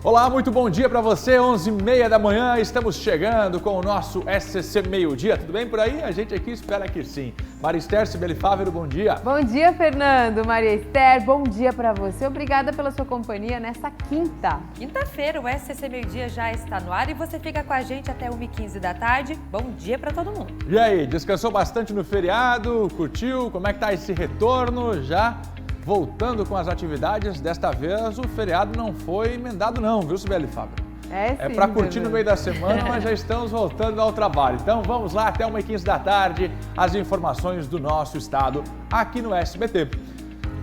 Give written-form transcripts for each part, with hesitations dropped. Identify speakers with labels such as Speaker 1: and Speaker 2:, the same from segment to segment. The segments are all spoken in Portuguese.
Speaker 1: Olá, muito bom dia para você, 11h30 da manhã, estamos chegando com o nosso SCC Meio-Dia, tudo bem por aí? A gente aqui espera que sim. Maria Esther Cibele Fávero, bom dia.
Speaker 2: Bom dia, Fernando, Maria Esther, bom dia para você, obrigada pela sua companhia nessa
Speaker 3: Quinta-feira, o SCC Meio-Dia já está no ar e você fica com a gente até 1h15 da tarde. Bom dia para todo mundo.
Speaker 1: E aí, descansou bastante no feriado, curtiu? Como é que tá esse retorno já? Voltando com as atividades, desta vez o feriado não foi emendado não, viu, Cibele Fávero?
Speaker 2: É
Speaker 1: para curtir no meio da semana, mas já estamos voltando ao trabalho. Então vamos lá, até 1h15 da tarde, as informações do nosso estado aqui no SBT.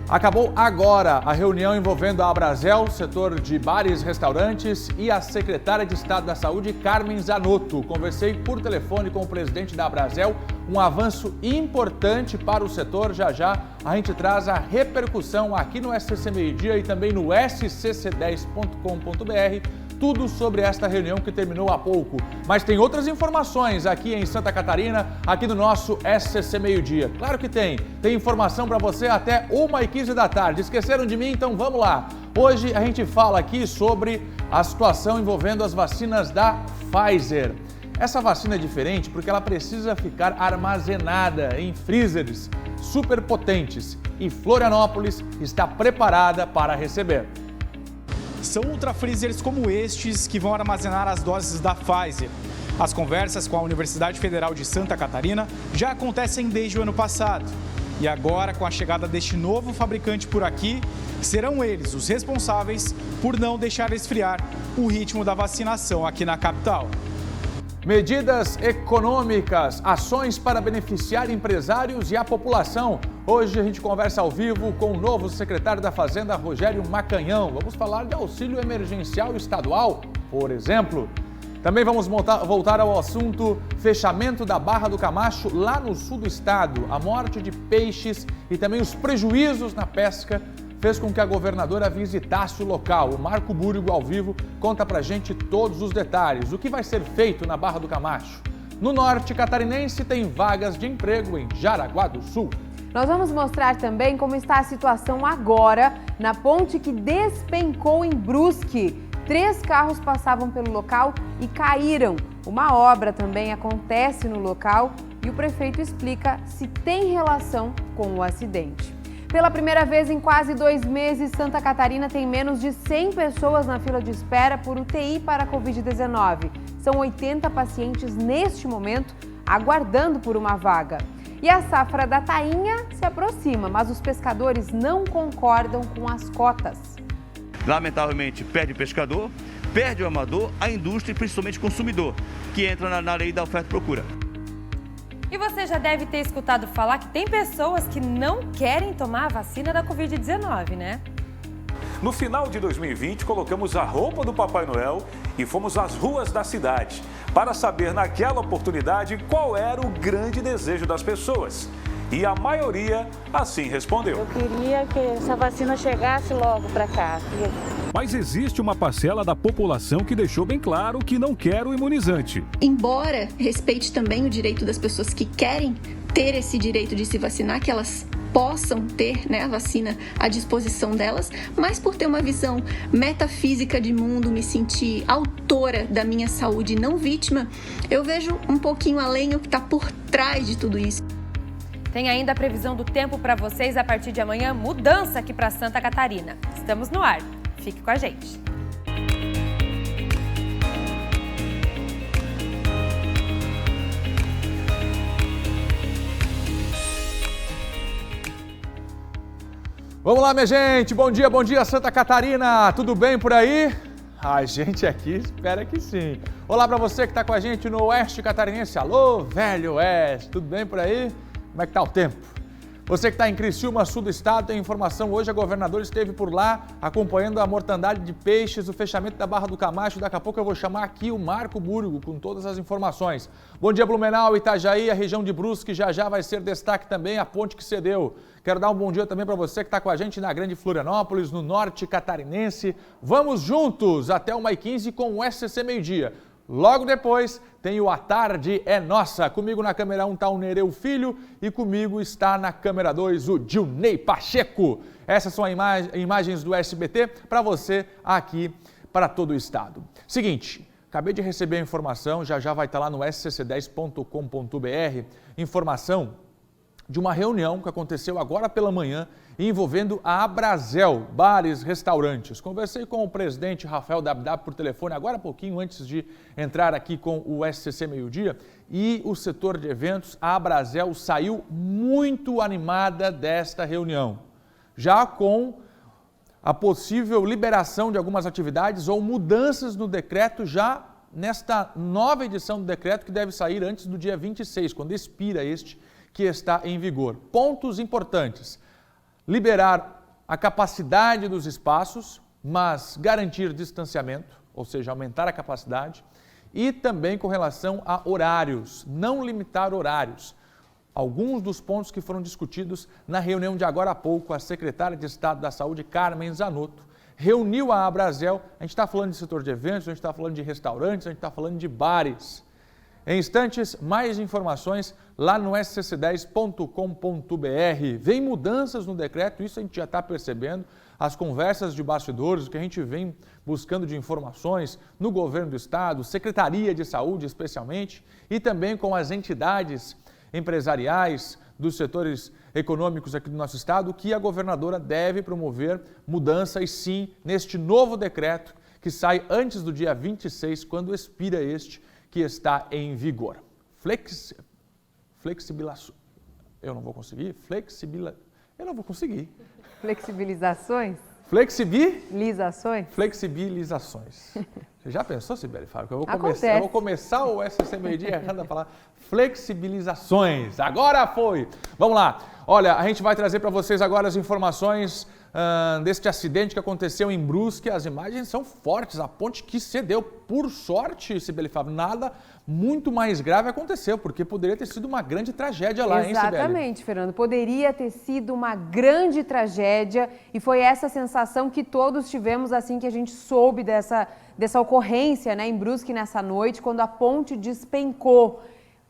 Speaker 1: Acabou agora a reunião envolvendo a Abrazel, setor de bares e restaurantes, e a secretária de Estado da Saúde, Carmen Zanotto. Conversei por telefone com o presidente da Abrazel, um avanço importante para o setor. Já a gente traz a repercussão aqui no SCC Meio-Dia e também no scc10.com.br. Tudo sobre esta reunião que terminou há pouco. Mas tem outras informações aqui em Santa Catarina, aqui no nosso SCC Meio-Dia. Claro que tem. Tem informação para você até 1h15 da tarde. Esqueceram de mim? Então vamos lá. Hoje a gente fala aqui sobre a situação envolvendo as vacinas da Pfizer. Essa vacina é diferente porque ela precisa ficar armazenada em freezers super potentes e Florianópolis está preparada para receber.
Speaker 4: São ultra-freezers como estes que vão armazenar as doses da Pfizer. As conversas com a Universidade Federal de Santa Catarina já acontecem desde o ano passado. E agora, com a chegada deste novo fabricante por aqui, serão eles os responsáveis por não deixar esfriar o ritmo da vacinação aqui na capital.
Speaker 1: Medidas econômicas, ações para beneficiar empresários e a população. Hoje a gente conversa ao vivo com o novo secretário da Fazenda, Rogério Macanhão. Vamos falar de auxílio emergencial estadual, por exemplo. Também vamos voltar ao assunto fechamento da Barra do Camacho, lá no sul do estado. A morte de peixes e também os prejuízos na pesca fez com que a governadora visitasse o local. O Marco Búrigo, ao vivo, conta pra gente todos os detalhes. O que vai ser feito na Barra do Camacho? No norte catarinense tem vagas de emprego em Jaraguá do Sul.
Speaker 2: Nós vamos mostrar também como está a situação agora na ponte que despencou em Brusque. 3 carros passavam pelo local e caíram. Uma obra também acontece no local e o prefeito explica se tem relação com o acidente. Pela primeira vez em quase 2 meses, Santa Catarina tem menos de 100 pessoas na fila de espera por UTI para a Covid-19. São 80 pacientes neste momento aguardando por uma vaga. E a safra da tainha se aproxima, mas os pescadores não concordam com as cotas.
Speaker 5: Lamentavelmente, perde o pescador, perde o amador, a indústria e principalmente o consumidor, que entra na lei da oferta e procura.
Speaker 3: E você já deve ter escutado falar que tem pessoas que não querem tomar a vacina da Covid-19, né?
Speaker 6: No final de 2020, colocamos a roupa do Papai Noel e fomos às ruas da cidade para saber naquela oportunidade qual era o grande desejo das pessoas. E a maioria assim respondeu.
Speaker 7: Eu queria que essa vacina chegasse logo para cá.
Speaker 8: Mas existe uma parcela da população que deixou bem claro que não quer o imunizante.
Speaker 9: Embora respeite também o direito das pessoas que querem ter esse direito de se vacinar, que elas possam ter, a vacina à disposição delas, mas por ter uma visão metafísica de mundo, me sentir autora da minha saúde, não vítima, eu vejo um pouquinho além o que está por trás de tudo isso.
Speaker 3: Tem ainda a previsão do tempo para vocês a partir de amanhã, mudança aqui para Santa Catarina. Estamos no ar. Fique com a gente.
Speaker 1: Vamos lá, minha gente. Bom dia, Santa Catarina. Tudo bem por aí? A gente aqui espera que sim. Olá para você que está com a gente no Oeste Catarinense. Alô, velho Oeste. Tudo bem por aí? Como é que está o tempo? Você que está em Criciúma, sul do estado, tem informação. Hoje a governadora esteve por lá acompanhando a mortandade de peixes, o fechamento da Barra do Camacho. Daqui a pouco eu vou chamar aqui o Marco Búrigo com todas as informações. Bom dia, Blumenau, Itajaí, a região de Brusque já vai ser destaque também, a ponte que cedeu. Quero dar um bom dia também para você que está com a gente na Grande Florianópolis, no norte catarinense. Vamos juntos até 1h15 com o SCC Meio-Dia. Logo depois tem o A Tarde é Nossa. Comigo na câmera 1 está o Nereu Filho e comigo está na câmera 2 o Dilnei Pacheco. Essas são as imagens do SBT para você aqui para todo o estado. Seguinte, acabei de receber a informação, já vai estar lá no scc10.com.br, informação de uma reunião que aconteceu agora pela manhã envolvendo a Abrazel, bares, restaurantes. Conversei com o presidente Rafael Dabdab por telefone agora há pouquinho antes de entrar aqui com o SCC Meio-Dia e o setor de eventos, a Abrazel, saiu muito animada desta reunião, já com a possível liberação de algumas atividades ou mudanças no decreto já nesta nova edição do decreto que deve sair antes do dia 26, quando expira este que está em vigor. Pontos importantes: liberar a capacidade dos espaços, mas garantir distanciamento, ou seja, aumentar a capacidade, e também com relação a horários, não limitar horários. Alguns dos pontos que foram discutidos na reunião de agora há pouco, a secretária de Estado da Saúde, Carmen Zanotto, reuniu a Abrazel. A gente está falando de setor de eventos, a gente está falando de restaurantes, a gente está falando de bares. Em instantes, mais informações lá no scc10.com.br. Vem mudanças no decreto, isso a gente já está percebendo. As conversas de bastidores, o que a gente vem buscando de informações no governo do estado, Secretaria de Saúde especialmente, e também com as entidades empresariais dos setores econômicos aqui do nosso estado, que a governadora deve promover mudanças sim neste novo decreto que sai antes do dia 26, quando expira este que está em vigor. Eu não vou conseguir.
Speaker 2: Flexibilizações?
Speaker 1: Flexibilizações. Você já pensou, Sibeli Fábio, que eu vou começar o SCC Meio-Dia errando a falar flexibilizações. Agora foi! Vamos lá. Olha, a gente vai trazer para vocês agora as informações deste acidente que aconteceu em Brusque. As imagens são fortes, a ponte que cedeu. Por sorte, Sibeli Fábio, nada muito mais grave aconteceu, porque poderia ter sido uma grande tragédia lá, hein, Sibeli?
Speaker 2: Exatamente, Fernando. Poderia ter sido uma grande tragédia e foi essa sensação que todos tivemos assim que a gente soube dessa ocorrência, né, em Brusque nessa noite, quando a ponte despencou.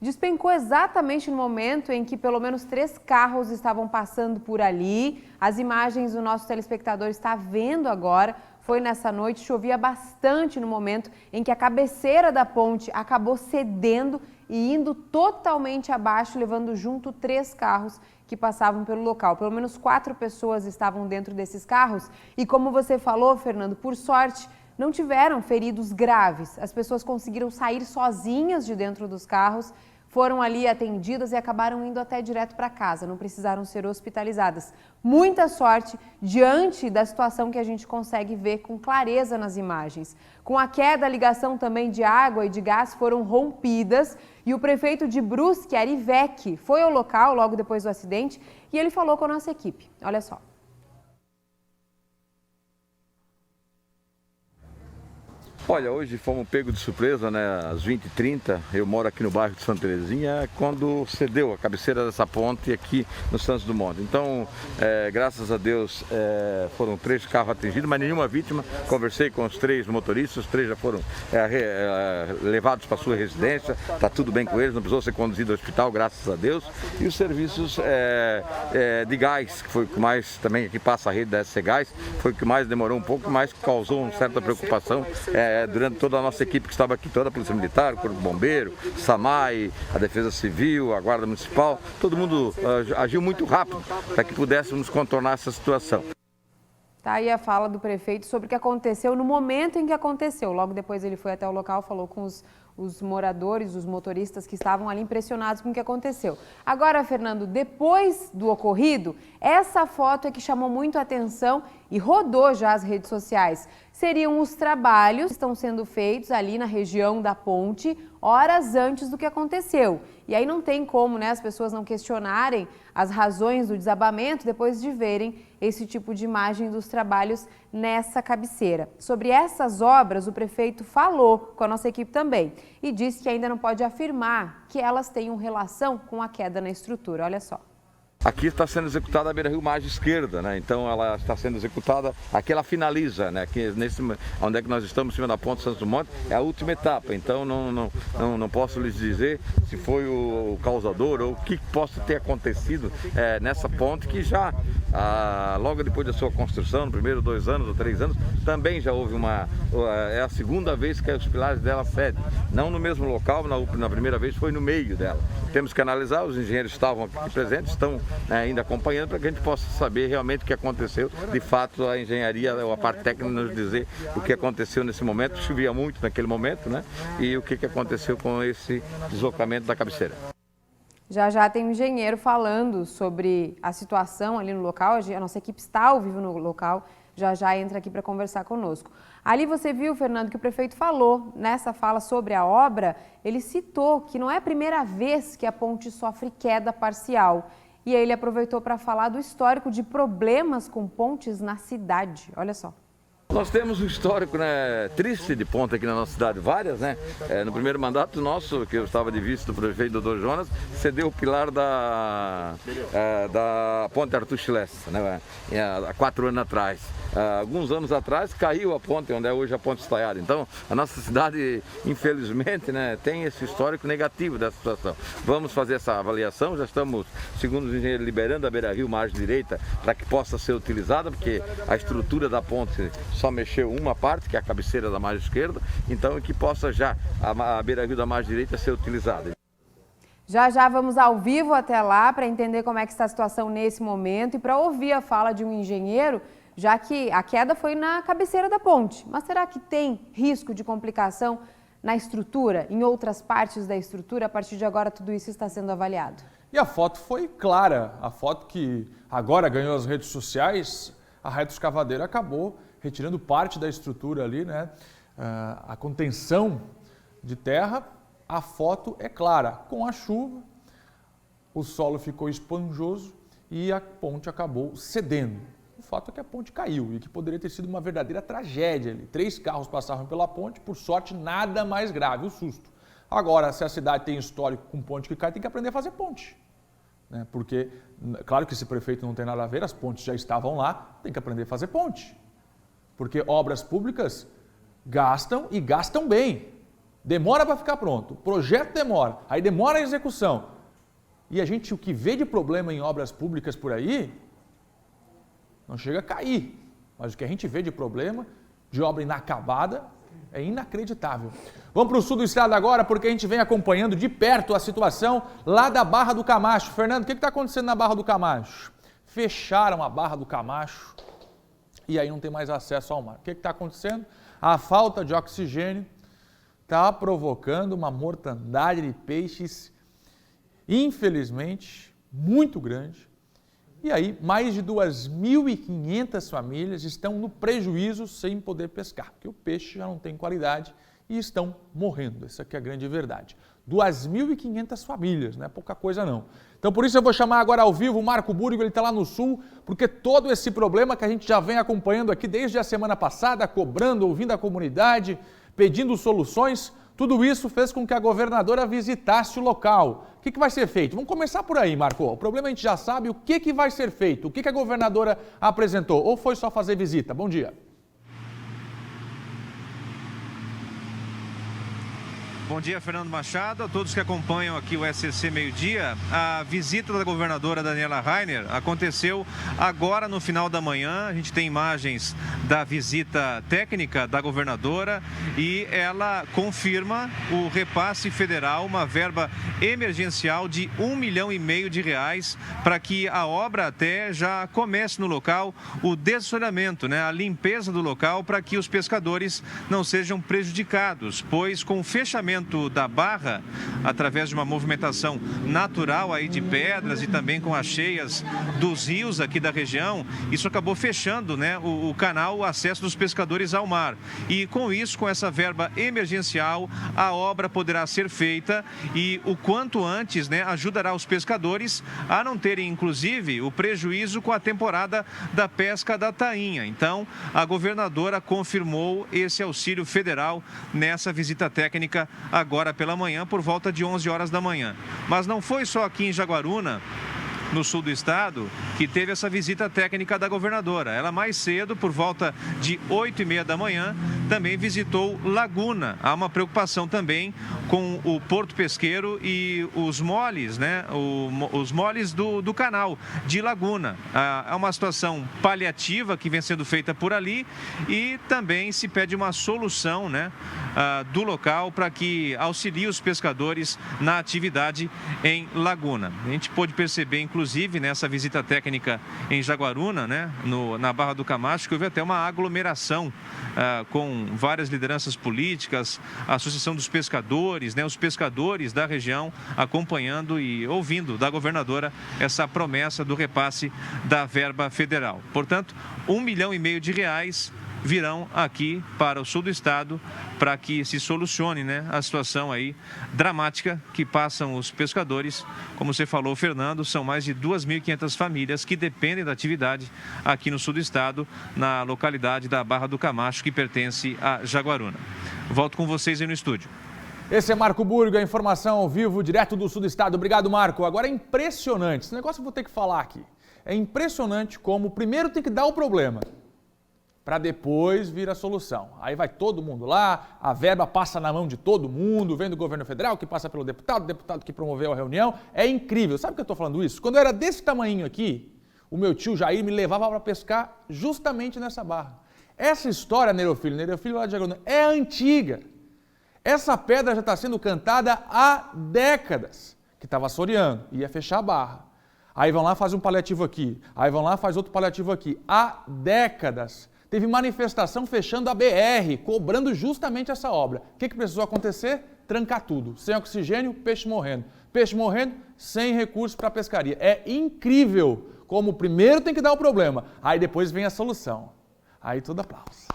Speaker 2: Despencou exatamente no momento em que pelo menos 3 carros estavam passando por ali. As imagens o nosso telespectador está vendo agora. Foi nessa noite, chovia bastante no momento em que a cabeceira da ponte acabou cedendo e indo totalmente abaixo, levando junto 3 carros que passavam pelo local. Pelo menos 4 pessoas estavam dentro desses carros e, como você falou, Fernando, por sorte, não tiveram feridos graves. As pessoas conseguiram sair sozinhas de dentro dos carros, foram ali atendidas e acabaram indo até direto para casa, não precisaram ser hospitalizadas. Muita sorte diante da situação que a gente consegue ver com clareza nas imagens. Com a queda, a ligação também de água e de gás foram rompidas e o prefeito de Brusque, Ari Vecchi, foi ao local logo depois do acidente e ele falou com a nossa equipe. Olha só.
Speaker 10: Olha, hoje fomos pegos de surpresa, né, às 20h30, eu moro aqui no bairro de Santa Terezinha, quando cedeu a cabeceira dessa ponte aqui no Santos Dumont. Então, graças a Deus, foram 3 carros atingidos, mas nenhuma vítima. Conversei com os 3 motoristas, os 3 já foram levados para a sua residência, está tudo bem com eles, não precisou ser conduzido ao hospital, graças a Deus. E os serviços de gás, que foi o que mais, também aqui passa a rede da SC Gás, foi o que mais demorou um pouco, mas causou uma certa preocupação. Durante toda a nossa equipe que estava aqui, toda a Polícia Militar, o Corpo de Bombeiro, SAMAI, a Defesa Civil, a Guarda Municipal, todo mundo agiu muito rápido para que pudéssemos contornar essa situação.
Speaker 2: Tá aí a fala do prefeito sobre o que aconteceu no momento em que aconteceu. Logo depois ele foi até o local, falou com os moradores, os motoristas que estavam ali impressionados com o que aconteceu. Agora, Fernando, depois do ocorrido, essa foto é que chamou muito a atenção e rodou já as redes sociais. Seriam os trabalhos que estão sendo feitos ali na região da ponte, horas antes do que aconteceu. E aí não tem como, né, as pessoas não questionarem as razões do desabamento depois de verem esse tipo de imagem dos trabalhos nessa cabeceira. Sobre essas obras, o prefeito falou com a nossa equipe também e disse que ainda não pode afirmar que elas tenham relação com a queda na estrutura. Olha só.
Speaker 10: aqui está sendo executada a beira-rio margem esquerda, né? Então ela está sendo executada, aqui ela finaliza, né? Aqui onde é que nós estamos, em cima da ponte Santos Dumont, é a última etapa. Então não posso lhes dizer se foi o causador ou o que possa ter acontecido nessa ponte que já, logo depois da sua construção, no primeiro 2 anos ou 3 anos, também já houve é a segunda vez que os pilares dela cedem. Não no mesmo local, na primeira vez foi no meio dela. Temos que analisar, os engenheiros estavam aqui presentes, estão ainda acompanhando para que a gente possa saber realmente o que aconteceu. De fato, a engenharia ou a parte técnica nos dizer o que aconteceu nesse momento, chovia muito naquele momento, né? E o que aconteceu com esse deslocamento da cabeceira.
Speaker 2: Já tem um engenheiro falando sobre a situação ali no local, a nossa equipe está ao vivo no local, já entra aqui para conversar conosco. Ali você viu, Fernando, que o prefeito falou nessa fala sobre a obra, ele citou que não é a primeira vez que a ponte sofre queda parcial. E aí ele aproveitou para falar do histórico de problemas com pontes na cidade. Olha só.
Speaker 10: Nós temos um histórico, né, triste de ponte aqui na nossa cidade, várias, né? No primeiro mandato nosso, que eu estava de vice do prefeito Dr. Jonas, cedeu o pilar da ponte Arthur Schlesser, né? Há 4 anos atrás. Alguns anos atrás caiu a ponte, onde é hoje a ponte estaiada. Então, a nossa cidade, infelizmente, né, tem esse histórico negativo dessa situação. Vamos fazer essa avaliação, já estamos, segundo os engenheiros, liberando a beira-rio margem direita para que possa ser utilizada, porque a estrutura da ponte só mexeu uma parte, que é a cabeceira da margem esquerda, então que possa já a beira-rio da margem direita ser utilizada.
Speaker 2: Já vamos ao vivo até lá para entender como é que está a situação nesse momento e para ouvir a fala de um engenheiro, já que a queda foi na cabeceira da ponte. Mas será que tem risco de complicação na estrutura, em outras partes da estrutura? A partir de agora tudo isso está sendo avaliado.
Speaker 1: E a foto foi clara, a foto que agora ganhou as redes sociais, a reta escavadeira acabou retirando parte da estrutura ali, né? A contenção de terra, a foto é clara. Com a chuva, o solo ficou esponjoso e a ponte acabou cedendo. O fato é que a ponte caiu e que poderia ter sido uma verdadeira tragédia ali. 3 carros passavam pela ponte, por sorte nada mais grave, o susto. Agora, se a cidade tem histórico com ponte que cai, tem que aprender a fazer ponte. Né? Porque, claro que esse prefeito não tem nada a ver, as pontes já estavam lá, tem que aprender a fazer ponte. Porque obras públicas gastam e gastam bem. Demora para ficar pronto, o projeto demora, aí demora a execução. E a gente, o que vê de problema em obras públicas por aí, não chega a cair. Mas o que a gente vê de problema, de obra inacabada, é inacreditável. Vamos para o sul do estado agora, porque a gente vem acompanhando de perto a situação lá da Barra do Camacho. Fernando, o que está acontecendo na Barra do Camacho? Fecharam a Barra do Camacho e aí não tem mais acesso ao mar. O que está acontecendo? A falta de oxigênio está provocando uma mortandade de peixes, infelizmente, muito grande. E aí, mais de 2.500 famílias estão no prejuízo sem poder pescar, porque o peixe já não tem qualidade e estão morrendo. Essa aqui é a grande verdade. 2.500 famílias, não é pouca coisa não. Então, por isso eu vou chamar agora ao vivo o Marco Búrigo, ele está lá no sul, porque todo esse problema que a gente já vem acompanhando aqui desde a semana passada, cobrando, ouvindo a comunidade, pedindo soluções, tudo isso fez com que a governadora visitasse o local. O que vai ser feito? Vamos começar por aí, Marco. O problema a gente já sabe, o que vai ser feito? O que a governadora apresentou? Ou foi só fazer visita? Bom dia.
Speaker 11: Bom dia, Fernando Machado, a todos que acompanham aqui o SCC Meio-Dia. A visita da governadora Daniela Rainer aconteceu agora no final da manhã. A gente tem imagens da visita técnica da governadora e ela confirma o repasse federal, uma verba emergencial de R$1,5 milhão de reais para que a obra até já comece no local, o desassoreamento, né, a limpeza do local para que os pescadores não sejam prejudicados, pois com o fechamento da barra, através de uma movimentação natural aí de pedras e também com as cheias dos rios aqui da região, isso acabou fechando, né, o canal, o acesso dos pescadores ao mar. E com isso, com essa verba emergencial, a obra poderá ser feita e o quanto antes, né, ajudará os pescadores a não terem, inclusive, o prejuízo com a temporada da pesca da tainha. Então, a governadora confirmou esse auxílio federal nessa visita técnica agora pela manhã, por volta de 11 horas da manhã. Mas não foi só aqui em Jaguaruna no sul do estado que teve essa visita técnica da governadora. Ela mais cedo, por volta de 8h30 da manhã, também visitou Laguna. Há uma preocupação também com o porto pesqueiro e os moles, né? Os moles do canal de Laguna. É uma situação paliativa que vem sendo feita por ali e também se pede uma solução, né, do local para que auxilie os pescadores na atividade em Laguna. A gente pôde perceber, inclusive, nessa visita técnica em Jaguaruna, né, na Barra do Camacho, que houve até uma aglomeração com várias lideranças políticas, a Associação dos Pescadores, né, os pescadores da região acompanhando e ouvindo da governadora essa promessa do repasse da verba federal. Portanto, R$1,5 milhão virão aqui para o sul do estado para que se solucione, né, a situação aí dramática que passam os pescadores. Como você falou, Fernando, são mais de 2.500 famílias que dependem da atividade aqui no sul do estado, na localidade da Barra do Camacho, que pertence a Jaguaruna. Volto com vocês aí no estúdio.
Speaker 1: Esse é Marco Burgo, a informação ao vivo, direto do sul do estado. Obrigado, Marco. Agora é impressionante, esse negócio eu vou ter que falar aqui. É impressionante como primeiro tem que dar o problema, para depois vir a solução. Aí vai todo mundo lá, a verba passa na mão de todo mundo, vem do governo federal, que passa pelo deputado, o deputado que promoveu a reunião. É incrível. Sabe por que eu estou falando isso? Quando eu era desse tamanhinho aqui, o meu tio Jair me levava para pescar justamente nessa barra. Essa história, Nereu Filho lá de Jaguaruna, é antiga. Essa pedra já está sendo cantada há décadas, que estava assoreando, ia fechar a barra. Aí vão lá, faz um paliativo aqui, aí vão lá, faz outro paliativo aqui. Há décadas. Teve manifestação fechando a BR, cobrando justamente essa obra. O que precisou acontecer? Trancar tudo. Sem oxigênio, peixe morrendo. Peixe morrendo, sem recursos para a pescaria. É incrível como primeiro tem que dar o problema, aí depois vem a solução. Aí tudo aplauso.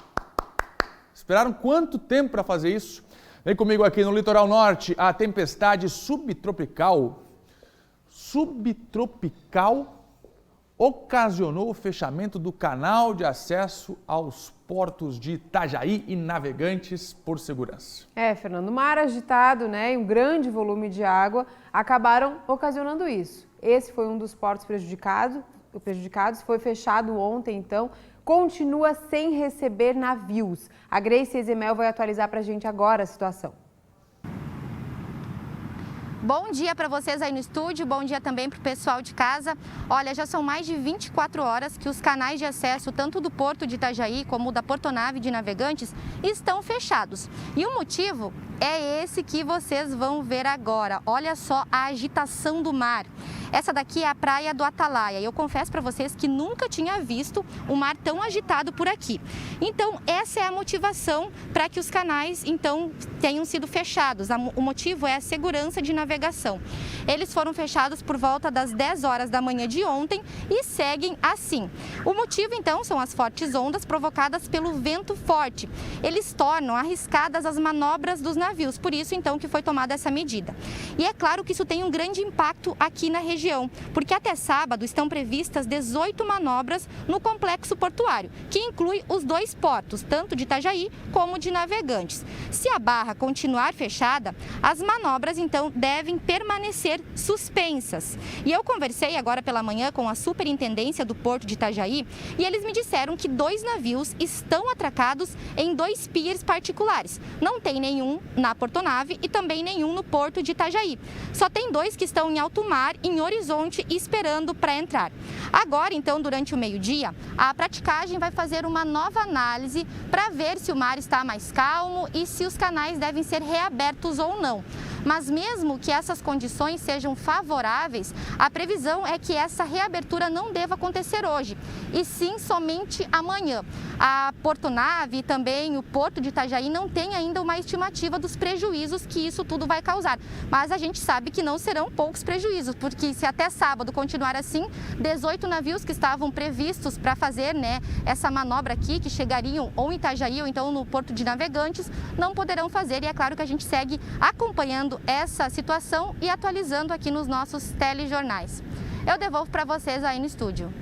Speaker 1: Esperaram quanto tempo para fazer isso? Vem comigo aqui no litoral norte, a tempestade subtropical ocasionou o fechamento do canal de acesso aos portos de Itajaí e Navegantes por segurança.
Speaker 2: Fernando, mar agitado, né, e um grande volume de água acabaram ocasionando isso. Esse foi um dos portos prejudicados, foi fechado ontem, então, continua sem receber navios. A Grace Ezemel vai atualizar para a gente agora a situação.
Speaker 12: Bom dia para vocês aí no estúdio, bom dia também para o pessoal de casa. Olha, já são mais de 24 horas que os canais de acesso, tanto do Porto de Itajaí como da Portonave de Navegantes, estão fechados. E o motivo é esse que vocês vão ver agora. Olha só a agitação do mar. Essa daqui é a praia do Atalaia e eu confesso para vocês que nunca tinha visto um mar tão agitado por aqui. Então, essa é a motivação para que os canais, então, tenham sido fechados. O motivo é a segurança de navegação. Eles foram fechados por volta das 10 horas da manhã de ontem e seguem assim. O motivo, então, são as fortes ondas provocadas pelo vento forte. Eles tornam arriscadas as manobras dos navios, por isso, então, que foi tomada essa medida. E é claro que isso tem um grande impacto aqui na região, porque até sábado estão previstas 18 manobras no complexo portuário, que inclui os dois portos, tanto de Itajaí como de Navegantes. Se a barra continuar fechada, as manobras então devem permanecer suspensas. E eu conversei agora pela manhã com a superintendência do Porto de Itajaí e eles me disseram que 2 navios estão atracados em 2 piers particulares. Não tem nenhum na Portonave e também nenhum no Porto de Itajaí. Só tem 2 que estão em alto mar, em Horizonte, esperando para entrar. Agora, então, durante o meio-dia, a praticagem vai fazer uma nova análise para ver se o mar está mais calmo e se os canais devem ser reabertos ou não. Mas mesmo que essas condições sejam favoráveis, a previsão é que essa reabertura não deva acontecer hoje, e sim somente amanhã. A Portonave e também o Porto de Itajaí não tem ainda uma estimativa dos prejuízos que isso tudo vai causar. Mas a gente sabe que não serão poucos prejuízos, porque se até sábado continuar assim, 18 navios que estavam previstos para fazer, né, essa manobra aqui, que chegariam ou em Itajaí ou então no Porto de Navegantes, não poderão fazer. E é claro que a gente segue acompanhando essa situação e atualizando aqui nos nossos telejornais. Eu devolvo para vocês aí no estúdio.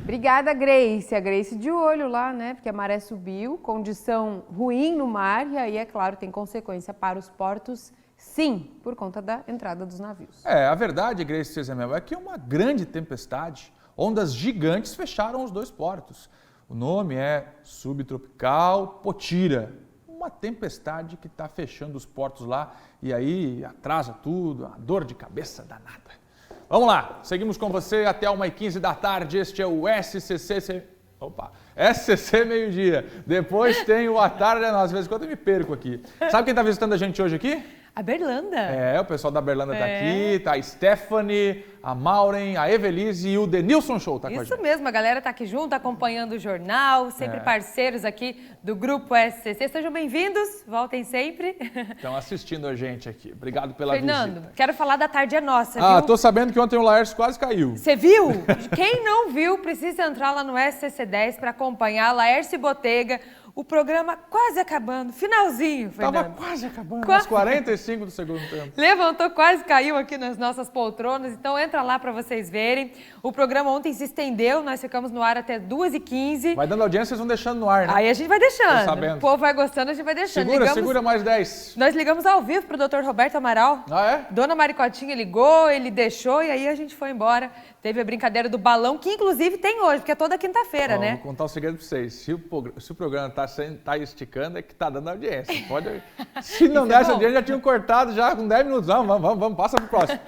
Speaker 2: Obrigada, Grace. A Grace de olho lá, né? Porque a maré subiu, condição ruim no mar e aí, é claro, tem consequência para os portos, Sim, por conta da entrada dos navios.
Speaker 1: A verdade, Grace Cezemel, é que uma grande tempestade, ondas gigantes fecharam os 2 portos. O nome é Subtropical Potira. Uma tempestade que está fechando os portos lá e aí atrasa tudo, uma dor de cabeça danada. Vamos lá, seguimos com você até 1h15 da tarde. Este é o SCC Meio-Dia. Depois tem o A Tarde é Nossa. Às vezes quando eu me perco aqui. Sabe quem está visitando a gente hoje aqui?
Speaker 3: A Berlanda.
Speaker 1: O pessoal da Berlanda está aqui, tá a Stephanie, a Maureen, a Evelise e o Denilson Show tá com a gente.
Speaker 3: Isso mesmo, a galera tá aqui junto, acompanhando o jornal, sempre parceiros aqui do Grupo SCC. Sejam bem-vindos, voltem sempre.
Speaker 1: Estão assistindo a gente aqui. Obrigado pela visita.
Speaker 3: Fernando, quero falar da Tarde é Nossa, viu?
Speaker 1: Tô sabendo que ontem o Laércio quase caiu.
Speaker 3: Você viu? Quem não viu, precisa entrar lá no SCC10 para acompanhar Laércio Botega. O programa quase acabando, finalzinho, Fernando.
Speaker 1: Tava quase acabando, aos 45 do segundo tempo.
Speaker 3: Levantou, quase caiu aqui nas nossas poltronas, então entra lá para vocês verem. O programa ontem se estendeu, nós ficamos no ar até 2h15.
Speaker 1: Vai dando audiência, vocês vão deixando no ar, né?
Speaker 3: Aí a gente vai deixando.
Speaker 1: Tô sabendo.
Speaker 3: O povo vai gostando, a gente vai deixando.
Speaker 1: Segura mais 10.
Speaker 3: Nós ligamos ao vivo pro Dr. Roberto Amaral. Dona Maricotinha ligou, ele deixou e aí a gente foi embora. Teve a brincadeira do balão, que inclusive tem hoje, porque é toda quinta-feira, né?
Speaker 1: Vou contar um segredo para vocês. Se o programa tá esticando, é que tá dando audiência. Se não desse audiência, já tinham cortado já com 10 minutos. Vamos, passa pro próximo.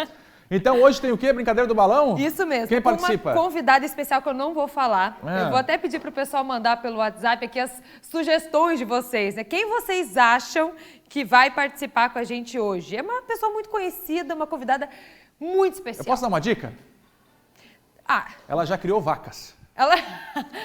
Speaker 1: Então hoje tem o quê? Brincadeira do balão?
Speaker 3: Isso mesmo.
Speaker 1: Quem participa?
Speaker 3: Uma convidada especial que eu não vou falar. Eu vou até pedir pro pessoal mandar pelo WhatsApp aqui as sugestões de vocês, né? Quem vocês acham que vai participar com a gente hoje? É uma pessoa muito conhecida, uma convidada muito especial.
Speaker 1: Eu posso dar uma dica? Ela já criou vacas.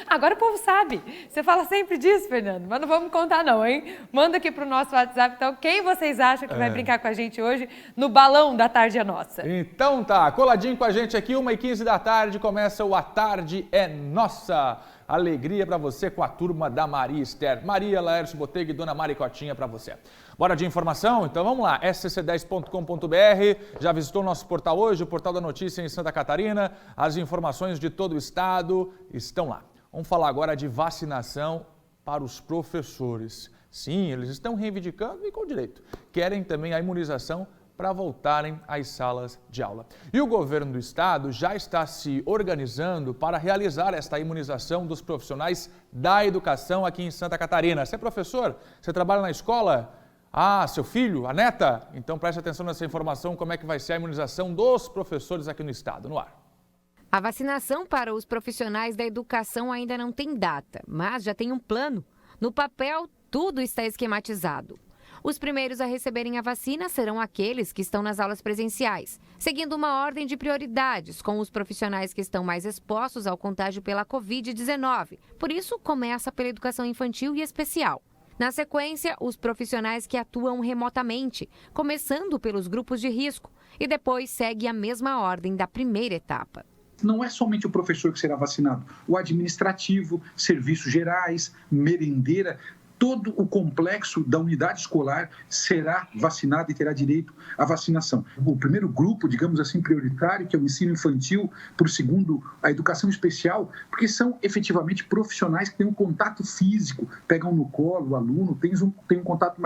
Speaker 3: Agora o povo sabe. Você fala sempre disso, Fernando, mas não vamos contar não, hein? Manda aqui pro nosso WhatsApp, então, quem vocês acham que vai brincar com a gente hoje no balão da Tarde é Nossa?
Speaker 1: Então tá, coladinho com a gente aqui, 1h15 da tarde, começa o A Tarde é Nossa. Alegria para você com a turma da Maria Esther. Maria, Laércio Botega e Dona Maricotinha para você. Bora de informação? Então vamos lá, scc10.com.br. Já visitou o nosso portal hoje, o Portal da Notícia em Santa Catarina? As informações de todo o estado estão lá. Vamos falar agora de vacinação para os professores. Sim, eles estão reivindicando e com direito. Querem também a imunização para voltarem às salas de aula. E o governo do estado já está se organizando para realizar esta imunização dos profissionais da educação aqui em Santa Catarina. Você é professor? Você trabalha na escola? Seu filho? A neta? Então preste atenção nessa informação, como é que vai ser a imunização dos professores aqui no estado. No ar.
Speaker 13: A vacinação para os profissionais da educação ainda não tem data, mas já tem um plano. No papel, tudo está esquematizado. Os primeiros a receberem a vacina serão aqueles que estão nas aulas presenciais, seguindo uma ordem de prioridades com os profissionais que estão mais expostos ao contágio pela Covid-19. Por isso, começa pela educação infantil e especial. Na sequência, os profissionais que atuam remotamente, começando pelos grupos de risco, e depois segue a mesma ordem da primeira etapa.
Speaker 14: Não é somente o professor que será vacinado, o administrativo, serviços gerais, merendeira, todo o complexo da unidade escolar será vacinado e terá direito à vacinação. O primeiro grupo, digamos assim, prioritário, que é o ensino infantil, por segundo, a educação especial, porque são efetivamente profissionais que têm um contato físico, pegam no colo o aluno, tem um contato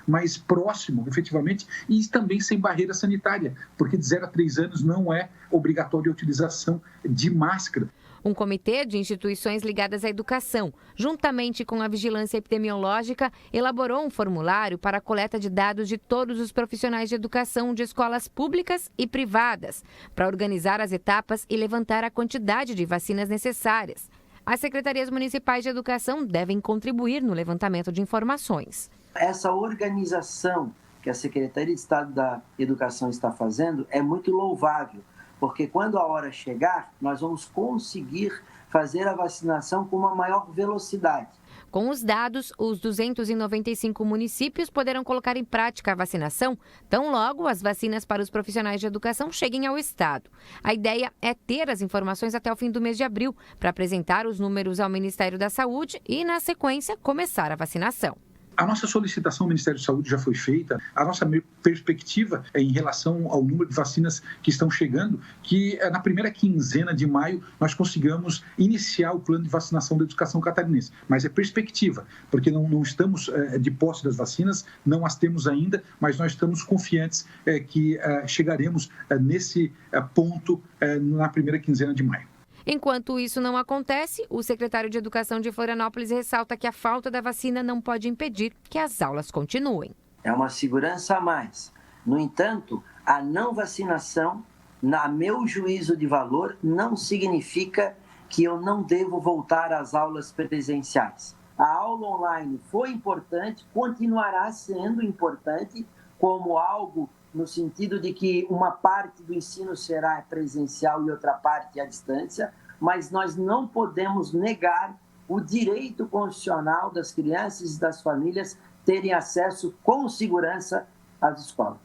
Speaker 14: mais próximo, efetivamente, e também sem barreira sanitária, porque de 0 a 3 anos não é obrigatória a utilização de máscara.
Speaker 13: Um comitê de instituições ligadas à educação, juntamente com a vigilância epidemiológica, elaborou um formulário para a coleta de dados de todos os profissionais de educação de escolas públicas e privadas, para organizar as etapas e levantar a quantidade de vacinas necessárias. As secretarias municipais de educação devem contribuir no levantamento de informações.
Speaker 15: Essa organização que a Secretaria de Estado da Educação está fazendo é muito louvável, porque quando a hora chegar, nós vamos conseguir fazer a vacinação com uma maior velocidade.
Speaker 13: Com os dados, os 295 municípios poderão colocar em prática a vacinação, tão logo as vacinas para os profissionais de educação cheguem ao estado. A ideia é ter as informações até o fim do mês de abril, para apresentar os números ao Ministério da Saúde e, na sequência, começar a vacinação.
Speaker 14: A nossa solicitação ao Ministério da Saúde já foi feita. A nossa perspectiva é em relação ao número de vacinas que estão chegando, que na primeira quinzena de maio nós consigamos iniciar o plano de vacinação da educação catarinense. Mas é perspectiva, porque não estamos de posse das vacinas, não as temos ainda, mas nós estamos confiantes que chegaremos nesse ponto na primeira quinzena de maio.
Speaker 13: Enquanto isso não acontece, o secretário de Educação de Florianópolis ressalta que a falta da vacina não pode impedir que as aulas continuem.
Speaker 15: É uma segurança a mais. No entanto, a não vacinação, na meu juízo de valor, não significa que eu não devo voltar às aulas presenciais. A aula online foi importante, continuará sendo importante como algo no sentido de que uma parte do ensino será presencial e outra parte à distância, mas nós não podemos negar o direito constitucional das crianças e das famílias terem acesso com segurança às escolas.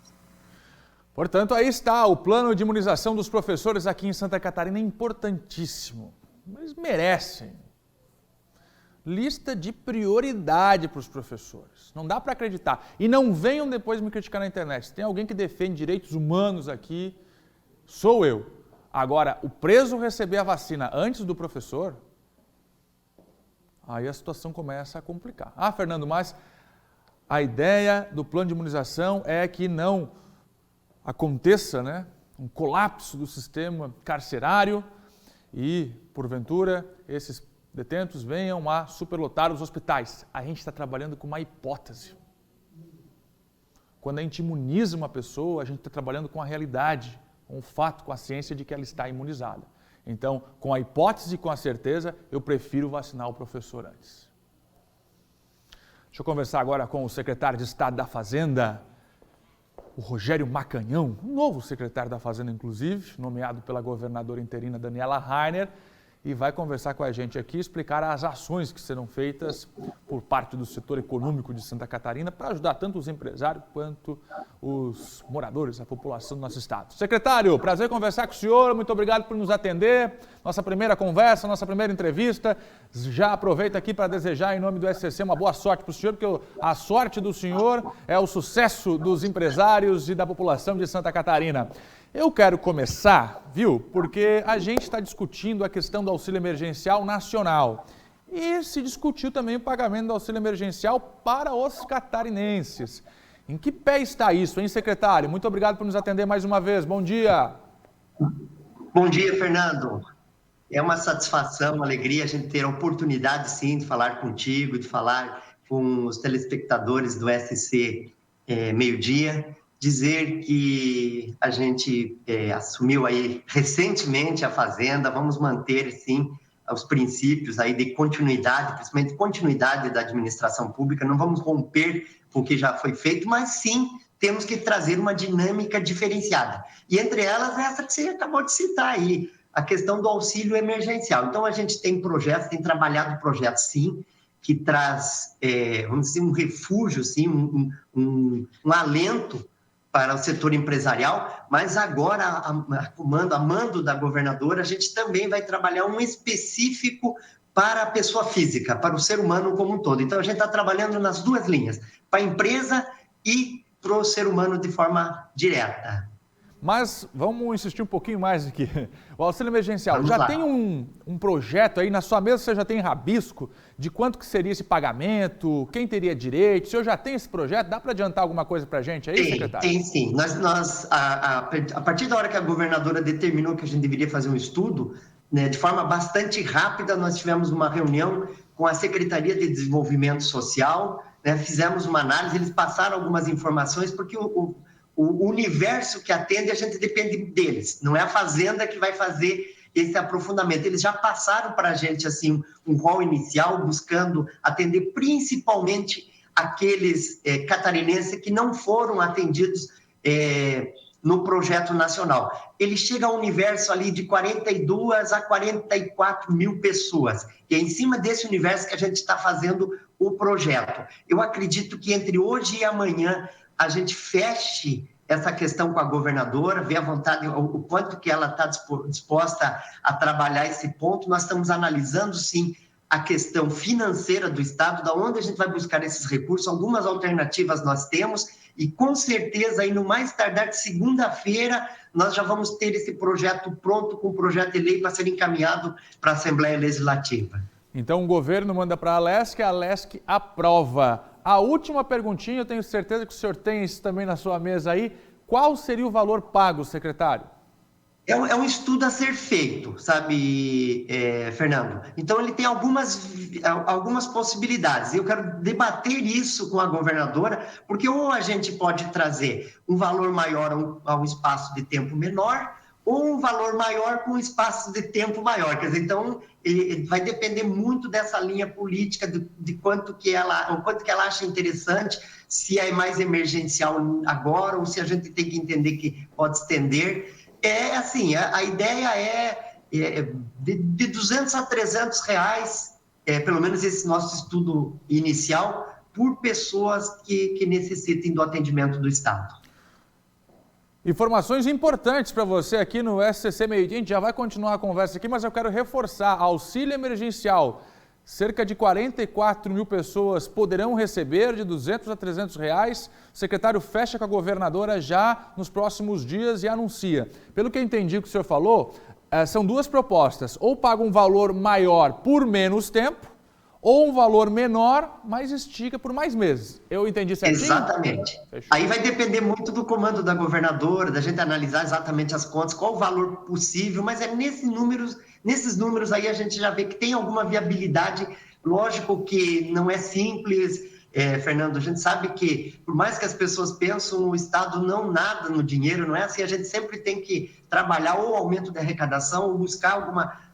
Speaker 1: Portanto, aí está o plano de imunização dos professores aqui em Santa Catarina, importantíssimo. Eles merecem. Lista de prioridade para os professores. Não dá para acreditar. E não venham depois me criticar na internet. Se tem alguém que defende direitos humanos aqui, sou eu. Agora, o preso receber a vacina antes do professor, aí a situação começa a complicar. Fernando, mas a ideia do plano de imunização é que não aconteça, um colapso do sistema carcerário e, porventura, esses detentos venham a superlotar os hospitais. A gente está trabalhando com uma hipótese. Quando a gente imuniza uma pessoa, a gente está trabalhando com a realidade, com o fato, com a ciência de que ela está imunizada. Então, com a hipótese e com a certeza, eu prefiro vacinar o professor antes. Deixa eu conversar agora com o secretário de Estado da Fazenda, o Rogério Macanhão, um novo secretário da Fazenda, inclusive, nomeado pela governadora interina Daniela Rainer, e vai conversar com a gente aqui, explicar as ações que serão feitas por parte do setor econômico de Santa Catarina para ajudar tanto os empresários quanto os moradores, a população do nosso estado. Secretário, prazer conversar com o senhor, muito obrigado por nos atender. Nossa primeira conversa, nossa primeira entrevista. Já aproveito aqui para desejar, em nome do SCC, uma boa sorte para o senhor, porque a sorte do senhor é o sucesso dos empresários e da população de Santa Catarina. Eu quero começar, porque a gente está discutindo a questão do auxílio emergencial nacional e se discutiu também o pagamento do auxílio emergencial para os catarinenses. Em que pé está isso, hein, secretário? Muito obrigado por nos atender mais uma vez. Bom dia.
Speaker 16: Bom dia, Fernando. É uma satisfação, uma alegria a gente ter a oportunidade, sim, de falar contigo, de falar com os telespectadores do SC Meio-Dia. Dizer que a gente assumiu aí recentemente a Fazenda, vamos manter, sim, os princípios aí de continuidade, principalmente continuidade da administração pública, não vamos romper com o que já foi feito, mas sim temos que trazer uma dinâmica diferenciada. E entre elas, essa que você acabou de citar aí, a questão do auxílio emergencial. Então, a gente tem projetos, tem trabalhado projetos, sim, que traz, vamos dizer, um refúgio, sim, um alento para o setor empresarial, mas agora, a mando da governadora, a gente também vai trabalhar um específico para a pessoa física, para o ser humano como um todo. Então, a gente está trabalhando nas duas linhas, para a empresa e para o ser humano de forma direta.
Speaker 1: Mas vamos insistir um pouquinho mais aqui. O auxílio emergencial, já tem um projeto aí, na sua mesa você já tem rabisco de quanto que seria esse pagamento, quem teria direito, o senhor já tem esse projeto? Dá para adiantar alguma coisa para a gente aí, secretário?
Speaker 16: Tem sim. A partir da hora que a governadora determinou que a gente deveria fazer um estudo, de forma bastante rápida, nós tivemos uma reunião com a Secretaria de Desenvolvimento Social, fizemos uma análise, eles passaram algumas informações, porque o universo que atende, a gente depende deles. Não é a Fazenda que vai fazer esse aprofundamento. Eles já passaram para a gente assim, um rol inicial, buscando atender principalmente aqueles catarinenses que não foram atendidos no projeto nacional. Ele chega a um universo ali de 42 a 44 mil pessoas. E é em cima desse universo que a gente está fazendo o projeto. Eu acredito que entre hoje e amanhã a gente feche essa questão com a governadora, ver a vontade, o quanto que ela está disposta a trabalhar esse ponto. Nós estamos analisando, sim, a questão financeira do Estado, da onde a gente vai buscar esses recursos. Algumas alternativas nós temos e, com certeza, aí no mais tardar de segunda-feira, nós já vamos ter esse projeto pronto, com o projeto de lei para ser encaminhado para a Assembleia Legislativa.
Speaker 1: Então, o governo manda para a Alesc aprova. A última perguntinha, eu tenho certeza que o senhor tem isso também na sua mesa aí. Qual seria o valor pago, secretário?
Speaker 16: É um estudo a ser feito, sabe, Fernando? Então, ele tem algumas possibilidades. Eu quero debater isso com a governadora, porque ou a gente pode trazer um valor maior a um espaço de tempo menor, ou um valor maior com um espaço de tempo maior. Quer dizer, então, vai depender muito dessa linha política, de quanto que ela acha interessante, se é mais emergencial agora, ou se a gente tem que entender que pode estender. Assim, a ideia é de 200 a 300 reais, pelo menos esse nosso estudo inicial, por pessoas que necessitem do atendimento do Estado.
Speaker 1: Informações importantes para você aqui no SCC Meio Dia. A gente já vai continuar a conversa aqui, mas eu quero reforçar: auxílio emergencial. Cerca de 44 mil pessoas poderão receber de 200 a 300 reais. O secretário fecha com a governadora já nos próximos dias e anuncia. Pelo que eu entendi que o senhor falou, são duas propostas. Ou paga um valor maior por menos tempo, ou um valor menor, mas estica por mais meses. Eu entendi certinho?
Speaker 16: Exatamente. Fechou. Aí vai depender muito do comando da governadora, da gente analisar exatamente as contas, qual o valor possível, mas nesses números aí a gente já vê que tem alguma viabilidade. Lógico que não é simples, Fernando, a gente sabe que, por mais que as pessoas pensam, o Estado não nada no dinheiro, não é assim, a gente sempre tem que trabalhar ou aumento da arrecadação, ou buscar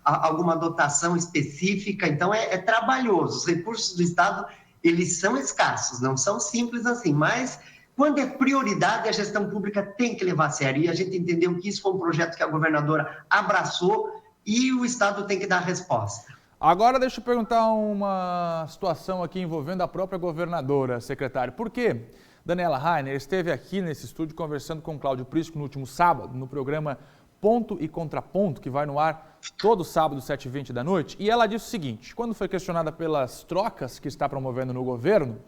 Speaker 16: alguma dotação específica. Então é trabalhoso. Os recursos do Estado, eles são escassos, não são simples assim, mas quando é prioridade, a gestão pública tem que levar a sério, e a gente entendeu que isso foi um projeto que a governadora abraçou e o Estado tem que dar a resposta.
Speaker 1: Agora deixa eu perguntar uma situação aqui envolvendo a própria governadora, secretário. Por quê? Daniela Rainer esteve aqui nesse estúdio conversando com o Cláudio Prisco no último sábado, no programa Ponto e Contraponto, que vai no ar todo sábado, 7h20 da noite, e ela disse o seguinte: quando foi questionada pelas trocas que está promovendo no governo,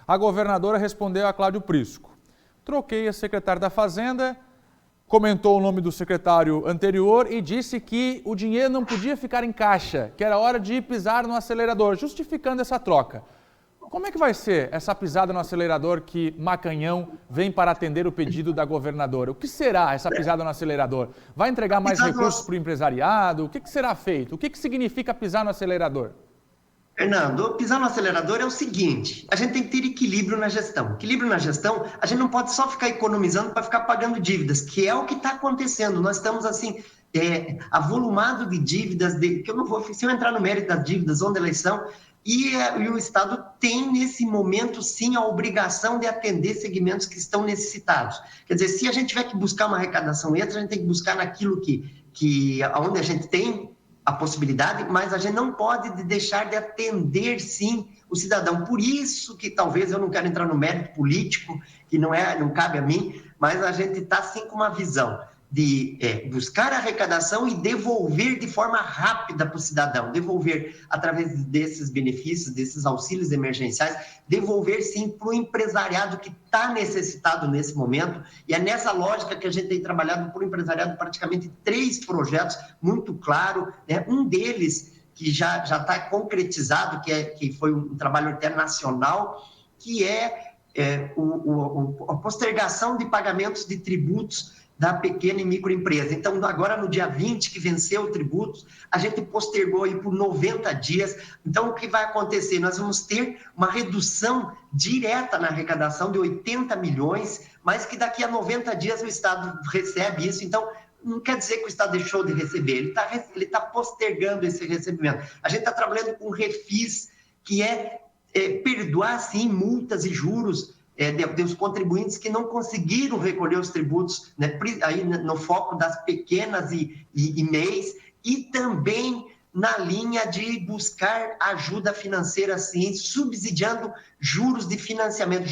Speaker 1: a governadora respondeu a Cláudio Prisco: troquei a secretária da Fazenda, comentou o nome do secretário anterior e disse que o dinheiro não podia ficar em caixa, que era hora de pisar no acelerador, justificando essa troca. Como é que vai ser essa pisada no acelerador que Macanhão vem para atender o pedido da governadora? O que será essa pisada no acelerador? Vai entregar mais recursos para o empresariado? O que será feito? O que significa pisar no acelerador?
Speaker 16: Fernando, pisar no acelerador é o seguinte: a gente tem que ter equilíbrio na gestão. Equilíbrio na gestão, a gente não pode só ficar economizando para ficar pagando dívidas, que é o que está acontecendo. Nós estamos assim, avolumado de dívidas, que eu não vou, se eu entrar no mérito das dívidas, onde elas são, e o Estado tem, nesse momento, sim, a obrigação de atender segmentos que estão necessitados. Quer dizer, se a gente tiver que buscar uma arrecadação extra, a gente tem que buscar naquilo onde a gente tem a possibilidade, mas a gente não pode deixar de atender, sim, o cidadão. Por isso que talvez eu não quero entrar no mérito político, que não cabe a mim, mas a gente está, sim, com uma visão de buscar a arrecadação e devolver de forma rápida para o cidadão, devolver através desses benefícios, desses auxílios emergenciais, devolver sim para o empresariado que está necessitado nesse momento, e é nessa lógica que a gente tem trabalhado para o empresariado praticamente 3 projetos, muito claro, né? Um deles que já está concretizado, que foi um trabalho internacional, que a postergação de pagamentos de tributos da pequena e microempresa. Então, agora no dia 20, que venceu o tributo, a gente postergou aí por 90 dias. Então, o que vai acontecer? Nós vamos ter uma redução direta na arrecadação de 80 milhões, mas que daqui a 90 dias o Estado recebe isso. Então, não quer dizer que o Estado deixou de receber, ele tá postergando esse recebimento. A gente está trabalhando com refis, que perdoar, sim, multas e juros dos contribuintes que não conseguiram recolher os tributos, né, aí no foco das pequenas e MEIs, e também na linha de buscar ajuda financeira, sim, subsidiando juros de financiamento,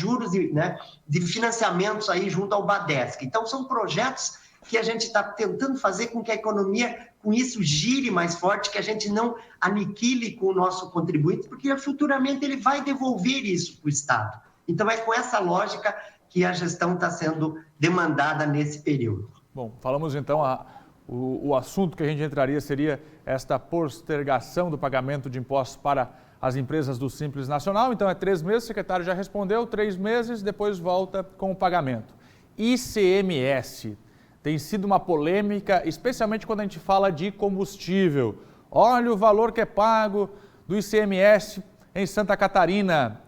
Speaker 16: de financiamentos aí junto ao Badesc. Então, são projetos, que a gente está tentando fazer com que a economia, com isso, gire mais forte, que a gente não aniquile com o nosso contribuinte, porque futuramente ele vai devolver isso para o Estado. Então, é com essa lógica que a gestão está sendo demandada nesse período.
Speaker 1: Bom, falamos então, o assunto que a gente entraria seria esta postergação do pagamento de impostos para as empresas do Simples Nacional. Então, é 3 meses, o secretário já respondeu, 3 meses, depois volta com o pagamento. ICMS tem sido uma polêmica, especialmente quando a gente fala de combustível. Olha o valor que é pago do ICMS em Santa Catarina.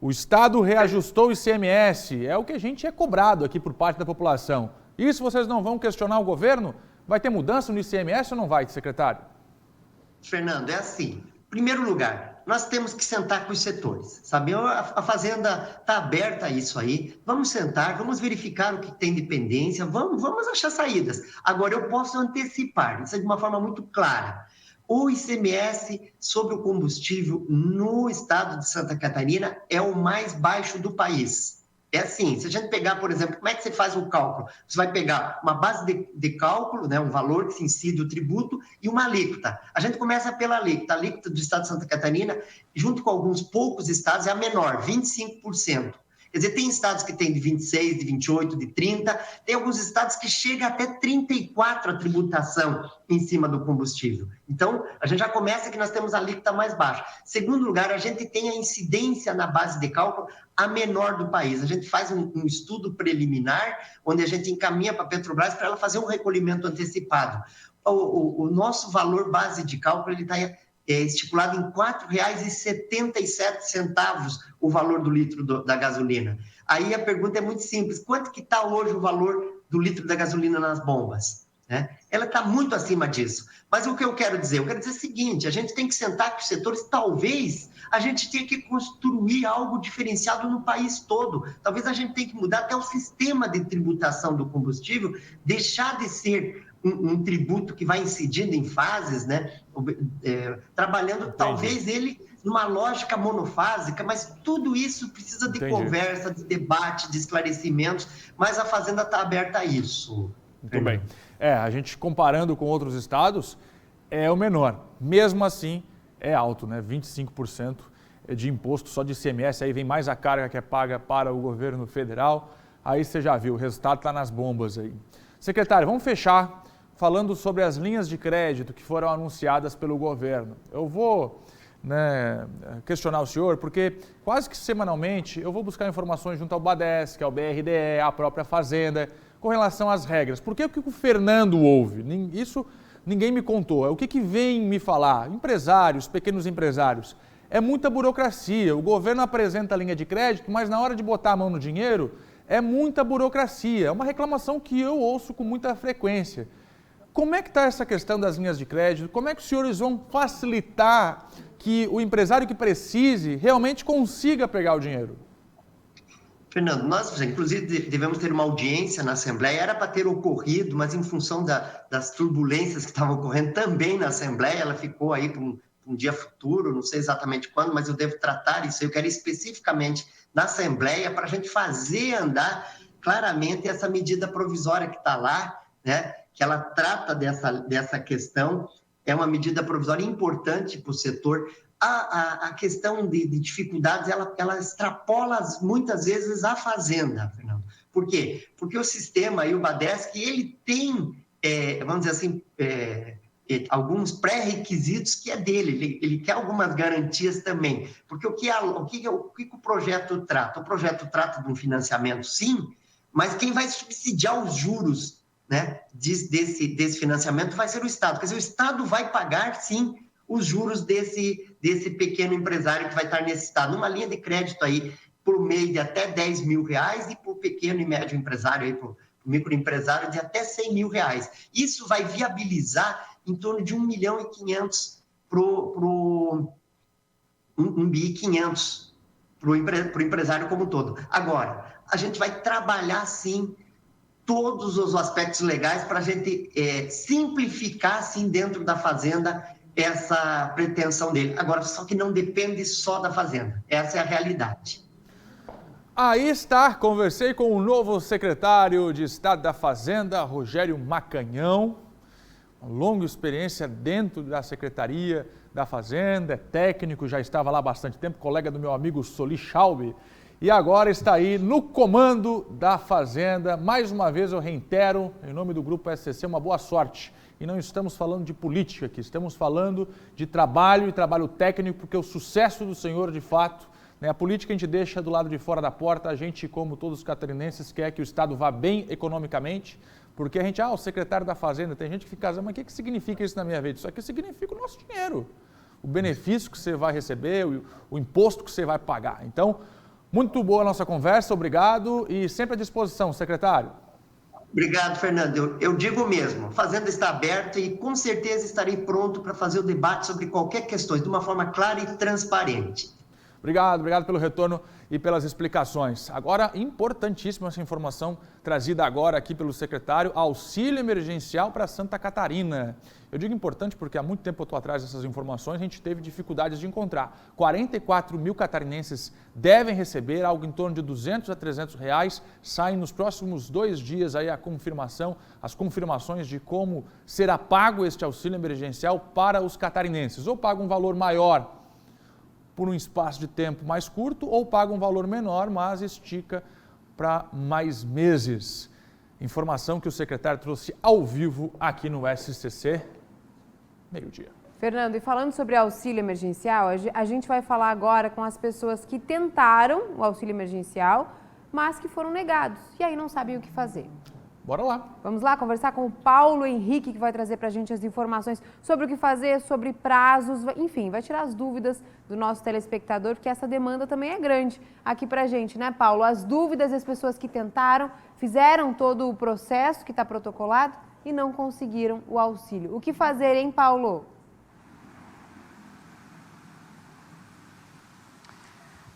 Speaker 1: O Estado reajustou o ICMS, é o que a gente é cobrado aqui por parte da população. Isso vocês não vão questionar o governo? Vai ter mudança no ICMS ou não vai, secretário?
Speaker 16: Fernando, é assim. Em primeiro lugar, nós temos que sentar com os setores, sabe? A Fazenda está aberta a isso aí. Vamos sentar, vamos verificar o que tem de pendência, vamos achar saídas. Agora, eu posso antecipar, isso é de uma forma muito clara. O ICMS sobre o combustível no estado de Santa Catarina é o mais baixo do país. É assim, se a gente pegar, por exemplo, como é que você faz o cálculo? Você vai pegar uma base de cálculo, né, um valor que se incide o tributo e uma alíquota. A gente começa pela alíquota. A alíquota do estado de Santa Catarina, junto com alguns poucos estados, é a menor, 25%. Quer dizer, tem estados que tem de 26, de 28, de 30, tem alguns estados que chega até 34 a tributação em cima do combustível. Então, a gente já começa que nós temos a alíquota mais baixa. Segundo lugar, a gente tem a incidência na base de cálculo a menor do país. A gente faz um estudo preliminar, onde a gente encaminha para a Petrobras para ela fazer um recolhimento antecipado. O nosso valor base de cálculo está estipulado em R$ 4,77 o valor do litro da gasolina. Aí a pergunta é muito simples: quanto que está hoje o valor do litro da gasolina nas bombas? Ela está muito acima disso. Mas o que eu quero dizer? Eu quero dizer o seguinte: a gente tem que sentar com os setores, talvez a gente tenha que construir algo diferenciado no país todo. Talvez a gente tenha que mudar até o sistema de tributação do combustível, deixar de ser um tributo que vai incidindo em fases, né? Trabalhando talvez ele numa lógica monofásica, mas tudo isso precisa de conversa, de debate, de esclarecimentos, mas a Fazenda está aberta a isso.
Speaker 1: Muito bem. A gente comparando com outros estados, é o menor. Mesmo assim, é alto, né? 25% de imposto só de ICMS, aí vem mais a carga que é paga para o governo federal. Aí você já viu, o resultado está nas bombas aí. Secretário, vamos fechar falando sobre as linhas de crédito que foram anunciadas pelo governo. Eu vou questionar o senhor, porque quase que semanalmente eu vou buscar informações junto ao BADES, ao BRDE, à própria Fazenda, com relação às regras. Porque o que o Fernando ouve? Isso ninguém me contou. É o que vem me falar? Empresários, pequenos empresários. É muita burocracia. O governo apresenta a linha de crédito, mas na hora de botar a mão no dinheiro, é muita burocracia. É uma reclamação que eu ouço com muita frequência. Como é que está essa questão das linhas de crédito? Como é que os senhores vão facilitar que o empresário que precise realmente consiga pegar o dinheiro?
Speaker 16: Fernando, nós, inclusive, devemos ter uma audiência na Assembleia. Era para ter ocorrido, mas em função das turbulências que estavam ocorrendo também na Assembleia, ela ficou aí para um dia futuro, não sei exatamente quando, mas eu devo tratar isso. Eu quero especificamente na Assembleia para a gente fazer andar claramente essa medida provisória que está lá, né? Que ela trata dessa questão, é uma medida provisória importante para o setor. A questão de dificuldades, ela extrapola muitas vezes a Fazenda, Fernando. Por quê? Porque o sistema e o BADES, ele tem, vamos dizer assim, alguns pré-requisitos que é dele, ele quer algumas garantias também. Porque o que o projeto trata? O projeto trata de um financiamento, sim, mas quem vai subsidiar os juros, né, desse financiamento vai ser o Estado. Quer dizer, o Estado vai pagar, sim, os juros desse pequeno empresário que vai estar nesse Estado. Numa linha de crédito aí, por mês de até R$10 mil, e por pequeno e médio empresário, aí, por microempresário, de até R$100 mil. Isso vai viabilizar em torno de 1.500.000 para o 1.500.000 para o empresário como um todo. Agora, a gente vai trabalhar, sim, todos os aspectos legais para a gente simplificar, sim, dentro da Fazenda, essa pretensão dele. Agora, só que não depende só da Fazenda. Essa é a realidade.
Speaker 1: Aí está, conversei com o novo secretário de Estado da Fazenda, Rogério Macanhão. Uma longa experiência dentro da Secretaria da Fazenda, é técnico, já estava lá há bastante tempo, colega do meu amigo Soli Schaub. E agora está aí no comando da Fazenda. Mais uma vez eu reitero, em nome do Grupo SCC, uma boa sorte. E não estamos falando de política aqui, estamos falando de trabalho e trabalho técnico, porque o sucesso do senhor, de fato, a política a gente deixa do lado de fora da porta, a gente, como todos os catarinenses, quer que o Estado vá bem economicamente, porque a gente, o secretário da Fazenda, tem gente que fica, mas o que significa isso na minha vida? Isso aqui significa o nosso dinheiro, o benefício que você vai receber, o imposto que você vai pagar. Então, muito boa a nossa conversa, obrigado e sempre à disposição, secretário.
Speaker 16: Obrigado, Fernando. Eu digo mesmo, a Fazenda está aberta e com certeza estarei pronto para fazer o debate sobre qualquer questão, de uma forma clara e transparente.
Speaker 1: Obrigado pelo retorno e pelas explicações. Agora, importantíssima essa informação trazida agora aqui pelo secretário, auxílio emergencial para Santa Catarina. Eu digo importante porque há muito tempo eu estou atrás dessas informações, a gente teve dificuldades de encontrar. 44 mil catarinenses devem receber algo em torno de R$200 a R$300, saem nos próximos 2 dias aí a confirmação, as confirmações de como será pago este auxílio emergencial para os catarinenses. Ou paga um valor maior por um espaço de tempo mais curto ou paga um valor menor, mas estica para mais meses. Informação que o secretário trouxe ao vivo aqui no SCC, meio-dia.
Speaker 2: Fernando, e falando sobre auxílio emergencial, a gente vai falar agora com as pessoas que tentaram o auxílio emergencial, mas que foram negados e aí não sabem o que fazer.
Speaker 1: Bora lá.
Speaker 2: Vamos lá conversar com o Paulo Henrique, que vai trazer para a gente as informações sobre o que fazer, sobre prazos, enfim, vai tirar as dúvidas do nosso telespectador, porque essa demanda também é grande aqui para a gente, né, Paulo? As dúvidas das pessoas que tentaram, fizeram todo o processo que está protocolado e não conseguiram o auxílio. O que fazer, hein, Paulo?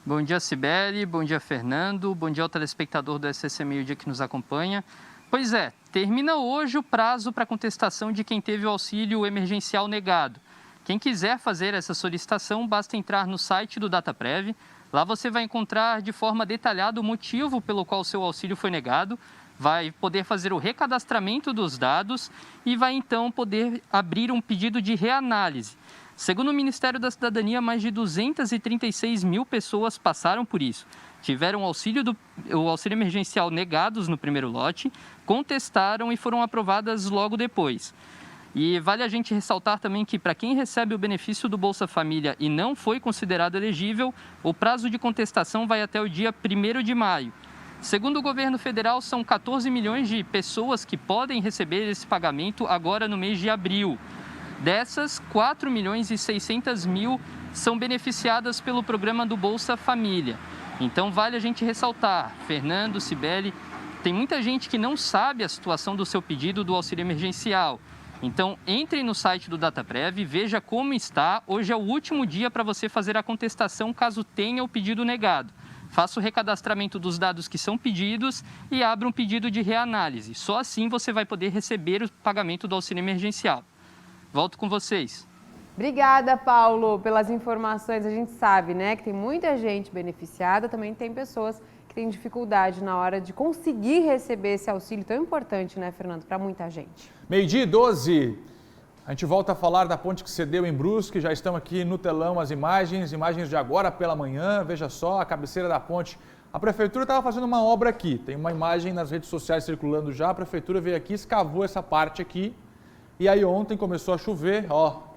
Speaker 17: Bom dia, Cibele, bom dia, Fernando, bom dia ao telespectador do SCC Meio Dia que nos acompanha. Pois é, termina hoje o prazo para contestação de quem teve o auxílio emergencial negado. Quem quiser fazer essa solicitação, basta entrar no site do Dataprev. Lá você vai encontrar de forma detalhada o motivo pelo qual o seu auxílio foi negado, vai poder fazer o recadastramento dos dados e vai então poder abrir um pedido de reanálise. Segundo o Ministério da Cidadania, mais de 236 mil pessoas passaram por isso. Tiveram o auxílio emergencial negados no primeiro lote, contestaram e foram aprovadas logo depois. E vale a gente ressaltar também que para quem recebe o benefício do Bolsa Família e não foi considerado elegível, o prazo de contestação vai até o dia 1º de maio. Segundo o governo federal, são 14 milhões de pessoas que podem receber esse pagamento agora no mês de abril. Dessas, 4 milhões e 600 mil são beneficiadas pelo programa do Bolsa Família. Então, vale a gente ressaltar, Fernando, Cibele, tem muita gente que não sabe a situação do seu pedido do auxílio emergencial. Então, entre no site do Dataprev, veja como está. Hoje é o último dia para você fazer a contestação caso tenha o pedido negado. Faça o recadastramento dos dados que são pedidos e abra um pedido de reanálise. Só assim você vai poder receber o pagamento do auxílio emergencial. Volto com vocês.
Speaker 2: Obrigada, Paulo, pelas informações. A gente sabe, né, que tem muita gente beneficiada, também tem pessoas que têm dificuldade na hora de conseguir receber esse auxílio tão importante, né, Fernando, para muita gente.
Speaker 1: 12h12. A gente volta a falar da ponte que cedeu em Brusque. Já estão aqui no telão as imagens de agora pela manhã. Veja só, a cabeceira da ponte. A prefeitura estava fazendo uma obra aqui. Tem uma imagem nas redes sociais circulando já. A prefeitura veio aqui, escavou essa parte aqui. E aí ontem começou a chover,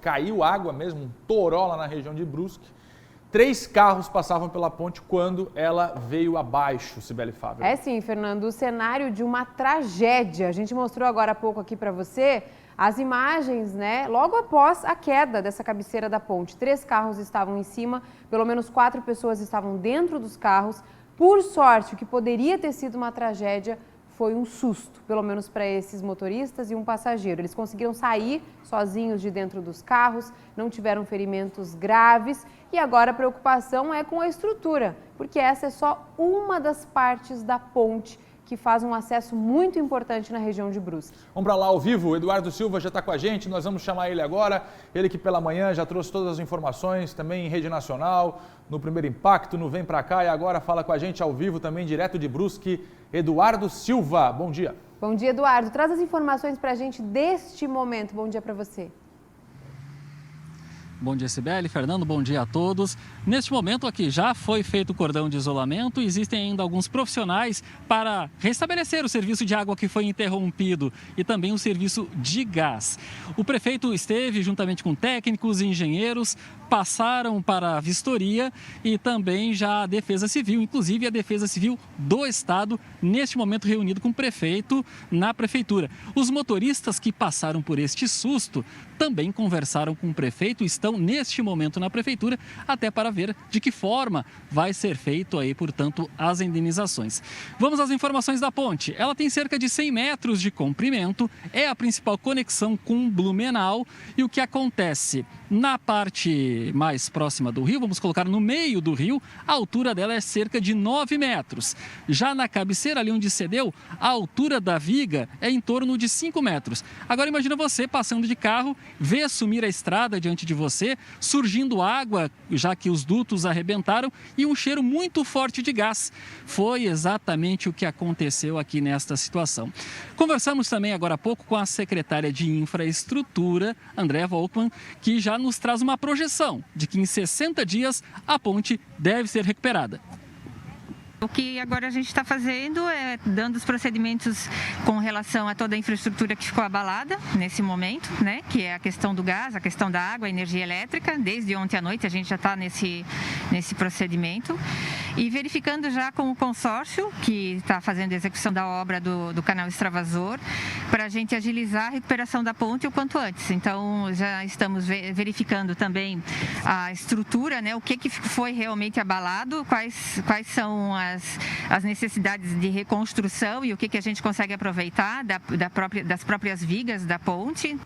Speaker 1: caiu água mesmo, um toró lá na região de Brusque. 3 carros passavam pela ponte quando ela veio abaixo, Cibele Fábio.
Speaker 2: É sim, Fernando, o cenário de uma tragédia. A gente mostrou agora há pouco aqui para você as imagens, né, logo após a queda dessa cabeceira da ponte. 3 carros estavam em cima, pelo menos 4 pessoas estavam dentro dos carros. Por sorte, o que poderia ter sido uma tragédia foi um susto, pelo menos para esses motoristas e um passageiro. Eles conseguiram sair sozinhos de dentro dos carros, não tiveram ferimentos graves e agora a preocupação é com a estrutura, porque essa é só uma das partes da ponte que faz um acesso muito importante na região de Brusque.
Speaker 1: Vamos para lá ao vivo, o Eduardo Silva já está com a gente, nós vamos chamar ele agora, ele que pela manhã já trouxe todas as informações, também em rede nacional, no Primeiro Impacto, no Vem Pra Cá, e agora fala com a gente ao vivo também, direto de Brusque, Eduardo Silva. Bom dia.
Speaker 2: Bom dia, Eduardo. Traz as informações para a gente deste momento. Bom dia para você.
Speaker 18: Bom dia, Sibeli, Fernando, bom dia a todos. Neste momento aqui já foi feito o cordão de isolamento, existem ainda alguns profissionais para restabelecer o serviço de água que foi interrompido e também o serviço de gás. O prefeito esteve juntamente com técnicos e engenheiros, passaram para a vistoria e também já a Defesa Civil, inclusive a Defesa Civil do Estado, neste momento reunido com o prefeito na prefeitura. Os motoristas que passaram por este susto também conversaram com o prefeito, estão neste momento na prefeitura, até para ver de que forma vai ser feito aí, portanto, as indenizações. Vamos às informações da ponte. Ela tem cerca de 100 metros de comprimento, é a principal conexão com Blumenau e o que acontece na parte mais próxima do rio, vamos colocar no meio do rio, a altura dela é cerca de 9 metros. Já na cabeceira, ali onde cedeu, a altura da viga é em torno de 5 metros. Agora imagina você passando de carro, vê sumir a estrada diante de você, surgindo água, já que os dutos arrebentaram, e um cheiro muito forte de gás. Foi exatamente o que aconteceu aqui nesta situação. Conversamos também agora há pouco com a secretária de Infraestrutura, Andréa Volkmann, que já nos traz uma projeção de que em 60 dias a ponte deve ser recuperada.
Speaker 19: O que agora a gente está fazendo é dando os procedimentos com relação a toda a infraestrutura que ficou abalada nesse momento, né? Que é a questão do gás, a questão da água, a energia elétrica. Desde ontem à noite a gente já está nesse procedimento. E verificando já com o consórcio, que está fazendo a execução da obra do canal extravasor, para a gente agilizar a recuperação da ponte o quanto antes. Então, já estamos verificando também a estrutura, né? O que foi realmente abalado, quais são as necessidades de reconstrução e o que a gente consegue aproveitar das próprias vigas da ponte.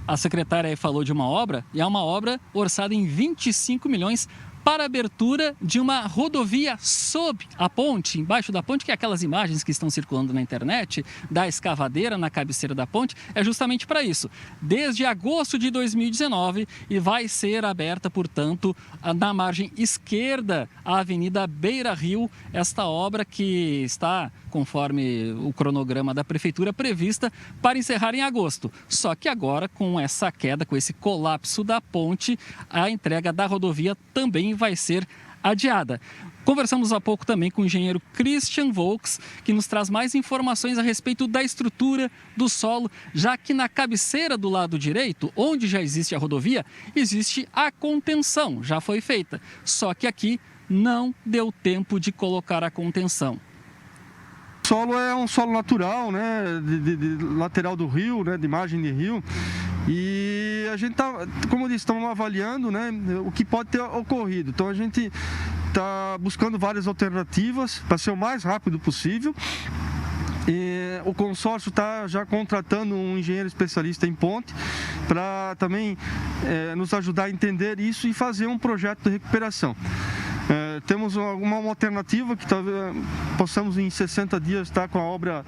Speaker 18: A secretária falou de uma obra, e é uma obra orçada em 25 milhões para a abertura de uma rodovia sob a ponte, embaixo da ponte, que é aquelas imagens que estão circulando na internet, da escavadeira na cabeceira da ponte, é justamente para isso. Desde agosto de 2019 e vai ser aberta, portanto, na margem esquerda, a Avenida Beira Rio, esta obra que está, conforme o cronograma da prefeitura, prevista para encerrar em agosto. Só que agora, com essa queda, com esse colapso da ponte, a entrega da rodovia também vai ser adiada. Conversamos há pouco também com o engenheiro Christian Volks, que nos traz mais informações a respeito da estrutura do solo, já que na cabeceira do lado direito, onde já existe a rodovia, existe a contenção, já foi feita. Só que aqui não deu tempo de colocar a contenção.
Speaker 20: O solo é um solo natural, né, de lateral do rio, né, de margem de rio. E a gente está, como eu disse, estamos avaliando, né, o que pode ter ocorrido. Então a gente está buscando várias alternativas para ser o mais rápido possível. E o consórcio está já contratando um engenheiro especialista em ponte para também nos ajudar a entender isso e fazer um projeto de recuperação. Temos uma alternativa que talvez possamos em 60 dias estar com a obra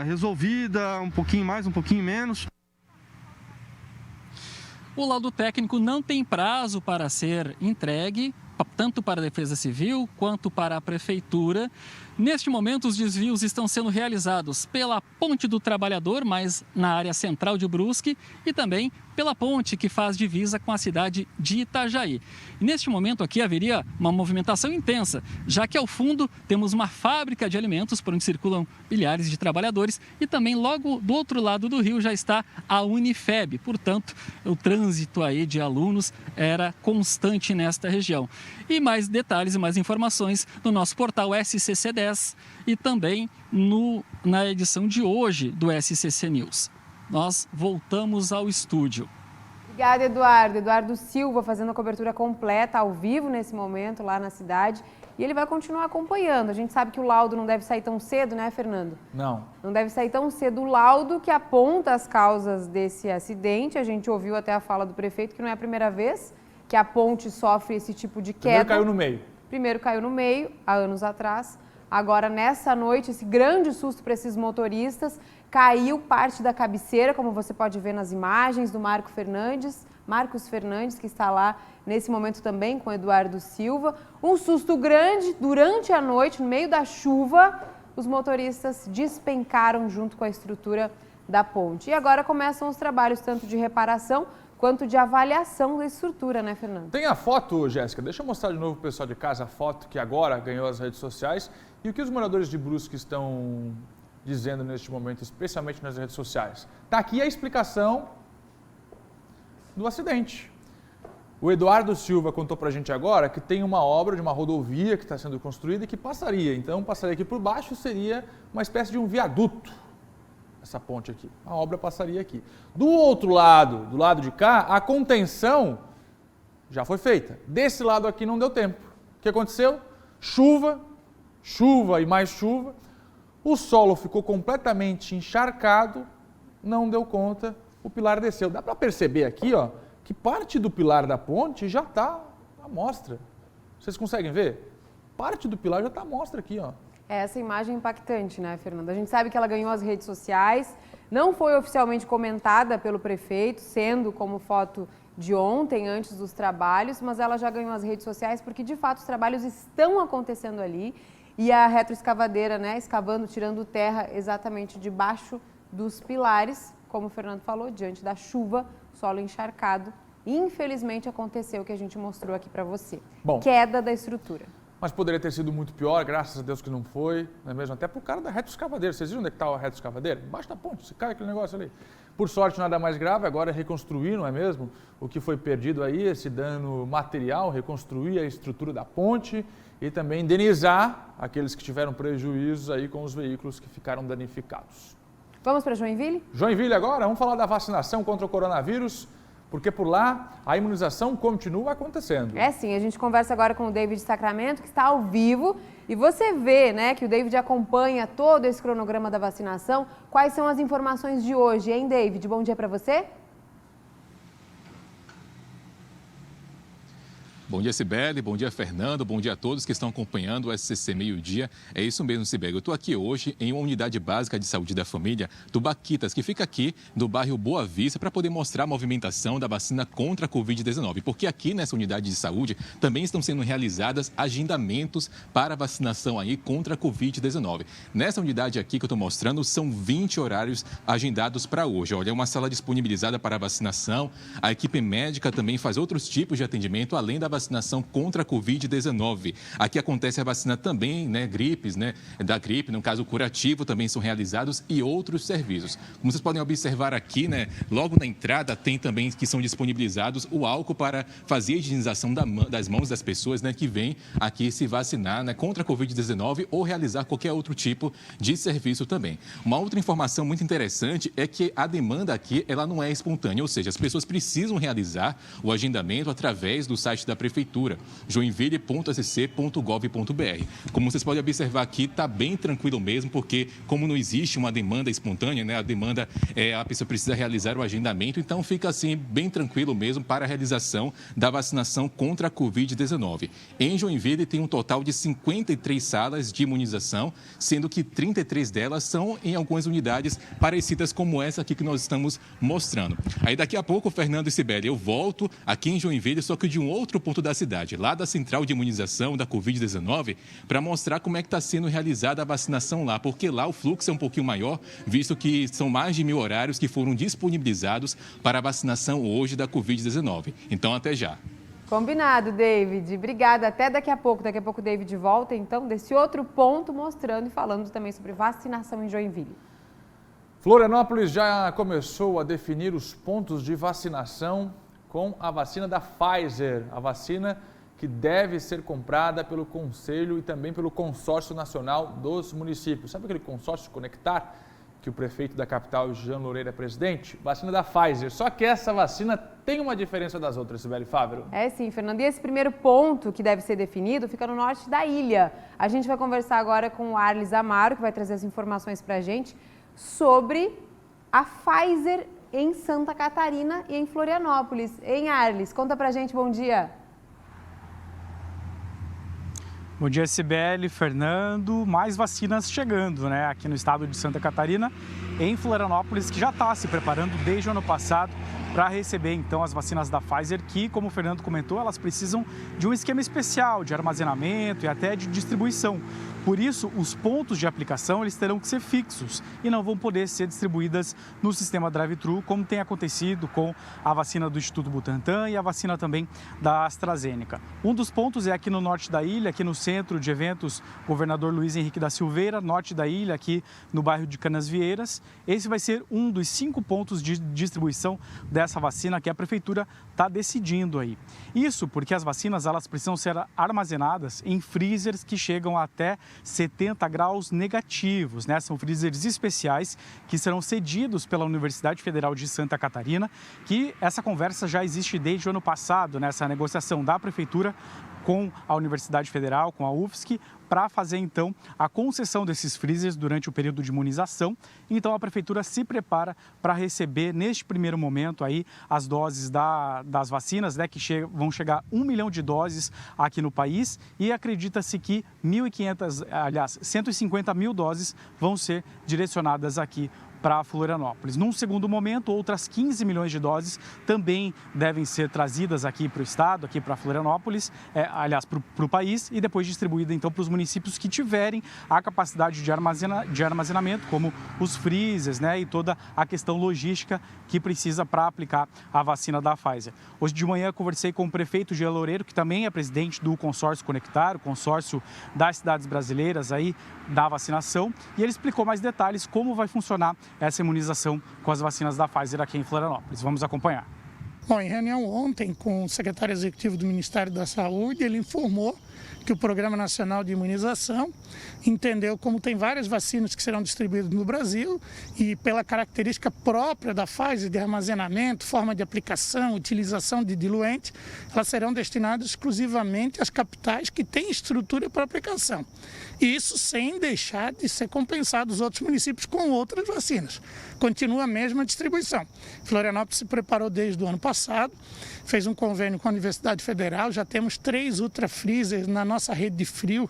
Speaker 20: resolvida, um pouquinho mais, um pouquinho menos.
Speaker 18: O laudo técnico não tem prazo para ser entregue, tanto para a Defesa Civil quanto para a Prefeitura. Neste momento, os desvios estão sendo realizados pela Ponte do Trabalhador, mas na área central de Brusque, e também pela ponte que faz divisa com a cidade de Itajaí. E neste momento aqui haveria uma movimentação intensa, já que ao fundo temos uma fábrica de alimentos por onde circulam milhares de trabalhadores e também logo do outro lado do rio já está a Unifeb. Portanto, o trânsito aí de alunos era constante nesta região. E mais detalhes e mais informações no nosso portal SCC10 e também na edição de hoje do SCC News. Nós voltamos ao estúdio.
Speaker 2: Obrigada, Eduardo. Eduardo Silva fazendo a cobertura completa, ao vivo nesse momento, lá na cidade. E ele vai continuar acompanhando. A gente sabe que o laudo não deve sair tão cedo, né, Fernando?
Speaker 1: Não.
Speaker 2: Não deve sair tão cedo o laudo que aponta as causas desse acidente. A gente ouviu até a fala do prefeito que não é a primeira vez que a ponte sofre esse tipo de queda.
Speaker 1: Primeiro caiu no meio.
Speaker 2: Primeiro caiu no meio, há anos atrás. agora nessa noite, esse grande susto para esses motoristas. Caiu parte da cabeceira, como você pode ver nas imagens do Marcos Fernandes, que está lá nesse momento também com Eduardo Silva. Um susto grande durante a noite, no meio da chuva, os motoristas despencaram junto com a estrutura da ponte. E agora começam os trabalhos tanto de reparação quanto de avaliação da estrutura, né, Fernando?
Speaker 1: Tem a foto, Jéssica? Deixa eu mostrar de novo pro pessoal de casa a foto que agora ganhou as redes sociais e o que os moradores de Brusque estão dizendo neste momento, especialmente nas redes sociais. Está aqui a explicação do acidente. O Eduardo Silva contou para a gente agora que tem uma obra de uma rodovia que está sendo construída e que passaria. Então, passaria aqui por baixo, seria uma espécie de um viaduto, essa ponte aqui. A obra passaria aqui. Do outro lado, do lado de cá, a contenção já foi feita. Desse lado aqui não deu tempo. O que aconteceu? Chuva, chuva e mais chuva. O solo ficou completamente encharcado, não deu conta, o pilar desceu. Dá para perceber aqui, ó, que parte do pilar da ponte já está à mostra. Vocês conseguem ver? Parte do pilar já está à mostra aqui, ó.
Speaker 2: Essa imagem é impactante, né, Fernanda? A gente sabe que ela ganhou as redes sociais, não foi oficialmente comentada pelo prefeito, sendo como foto de ontem, antes dos trabalhos, mas ela já ganhou as redes sociais porque, de fato, os trabalhos estão acontecendo ali. E a retroescavadeira, né, escavando, tirando terra exatamente debaixo dos pilares, como o Fernando falou, diante da chuva, solo encharcado. Infelizmente aconteceu o que a gente mostrou aqui para você.
Speaker 1: Bom,
Speaker 2: queda da estrutura.
Speaker 1: Mas poderia ter sido muito pior, graças a Deus que não foi, não é mesmo? Até para o cara da retroescavadeira. Vocês viram onde é que está a retroescavadeira? Embaixo da ponte, se cai aquele negócio ali. Por sorte, nada mais grave, agora é reconstruir, não é mesmo? O que foi perdido aí, esse dano material, reconstruir a estrutura da ponte e também indenizar aqueles que tiveram prejuízos aí com os veículos que ficaram danificados.
Speaker 2: Vamos para Joinville?
Speaker 1: Joinville agora, vamos falar da vacinação contra o coronavírus, porque por lá a imunização continua acontecendo.
Speaker 2: É sim, a gente conversa agora com o David Sacramento, que está ao vivo, e você vê, né, que o David acompanha todo esse cronograma da vacinação. Quais são as informações de hoje, hein, David? Bom dia para você.
Speaker 21: Bom dia, Cibele. Bom dia, Fernando. Bom dia a todos que estão acompanhando o SCC Meio-Dia. É isso mesmo, Cibele. Eu estou aqui hoje em uma unidade básica de saúde da família do Baquitas, que fica aqui no bairro Boa Vista, para poder mostrar a movimentação da vacina contra a Covid-19. Porque aqui nessa unidade de saúde também estão sendo realizadas agendamentos para vacinação aí contra a Covid-19. Nessa unidade aqui que eu estou mostrando, são 20 horários agendados para hoje. Olha, é uma sala disponibilizada para a vacinação. A equipe médica também faz outros tipos de atendimento, além da vacinação contra a Covid-19. Aqui acontece a vacina também, né, gripes, né, da gripe, no caso curativo, também são realizados e outros serviços. Como vocês podem observar aqui, né, logo na entrada tem também que são disponibilizados o álcool para fazer a higienização das mãos das pessoas, né, que vêm aqui se vacinar, né, contra a Covid-19 ou realizar qualquer outro tipo de serviço também. Uma outra informação muito interessante é que a demanda aqui, ela não é espontânea, ou seja, as pessoas precisam realizar o agendamento através do site da Prefeitura, joinville.sc.gov.br. Como vocês podem observar aqui, está bem tranquilo mesmo, porque como não existe uma demanda espontânea, né, a demanda a pessoa precisa realizar o agendamento, então fica assim bem tranquilo mesmo para a realização da vacinação contra a Covid-19. Em Joinville tem um total de 53 salas de imunização, sendo que 33 delas são em algumas unidades parecidas como essa aqui que nós estamos mostrando. Aí daqui a pouco, Fernando e Cibele, eu volto aqui em Joinville, só que de um outro ponto da cidade, lá da central de imunização da Covid-19, para mostrar como é que está sendo realizada a vacinação lá, porque lá o fluxo é um pouquinho maior, visto que são mais de 1000 horários que foram disponibilizados para a vacinação hoje da Covid-19. Então, até já.
Speaker 2: Combinado, David. Obrigada. Até daqui a pouco. Daqui a pouco o David volta, então, desse outro ponto, mostrando e falando também sobre vacinação em Joinville.
Speaker 1: Florianópolis já começou a definir os pontos de vacinação com a vacina da Pfizer, a vacina que deve ser comprada pelo Conselho e também pelo Consórcio Nacional dos Municípios. Sabe aquele consórcio Conectar, que o prefeito da capital, Jean Loureiro, é presidente? Vacina da Pfizer. Só que essa vacina tem uma diferença das outras, Sibeli Fávero.
Speaker 2: É sim, Fernando. E esse primeiro ponto que deve ser definido fica no norte da ilha. A gente vai conversar agora com o Arles Amaro, que vai trazer as informações para a gente sobre a Pfizer em Santa Catarina e em Florianópolis. Hein, Arles? Conta pra gente, bom dia.
Speaker 4: Bom dia, Cibele, Fernando. Mais vacinas chegando, né? Aqui no estado de Santa Catarina, em Florianópolis, que já está se preparando desde o ano passado para receber, então, as vacinas da Pfizer, que, como o Fernando comentou, elas precisam de um esquema especial de armazenamento e até de distribuição. Por isso, os pontos de aplicação eles terão que ser fixos e não vão poder ser distribuídas no sistema drive-thru, como tem acontecido com a vacina do Instituto Butantan e a vacina também da AstraZeneca. Um dos pontos é aqui no norte da ilha, aqui no Centro de Eventos Governador Luiz Henrique da Silveira, norte da ilha, aqui no bairro de Canasvieiras. Esse vai ser um dos 5 pontos de distribuição dessa vacina que a Prefeitura está decidindo aí. Isso porque as vacinas elas precisam ser armazenadas em freezers que chegam até 70 graus negativos, né? São freezers especiais que serão cedidos pela Universidade Federal de Santa Catarina, que essa conversa já existe desde o ano passado, nessa negociação da Prefeitura com a Universidade Federal, com a UFSC, para fazer então a concessão desses freezers durante o período de imunização. Então a Prefeitura se prepara para receber neste primeiro momento aí as doses das vacinas, né, que vão chegar 1 milhão de doses aqui no país e acredita-se que 150 mil doses vão ser direcionadas aqui para Florianópolis. Num segundo momento, outras 15 milhões de doses também devem ser trazidas aqui para o estado, aqui para Florianópolis, para o país e depois distribuída então para os municípios que tiverem a capacidade de armazenamento, como os freezers, né, e toda a questão logística que precisa para aplicar a vacina da Pfizer. Hoje de manhã conversei com o prefeito de Loureiro, que também é presidente do consórcio Conectar, o consórcio das cidades brasileiras aí da vacinação, e ele explicou mais detalhes como vai funcionar essa imunização com as vacinas da Pfizer aqui em Florianópolis. Vamos acompanhar.
Speaker 22: Bom, em reunião ontem com o secretário executivo do Ministério da Saúde, ele informou que o Programa Nacional de Imunização entendeu como tem várias vacinas que serão distribuídas no Brasil e pela característica própria da fase de armazenamento, forma de aplicação, utilização de diluente, elas serão destinadas exclusivamente às capitais que têm estrutura para aplicação. E isso sem deixar de ser compensado os outros municípios com outras vacinas. Continua a mesma distribuição. Florianópolis se preparou desde o ano passado, fez um convênio com a Universidade Federal, já temos 3 ultrafreezers na nossa rede de frio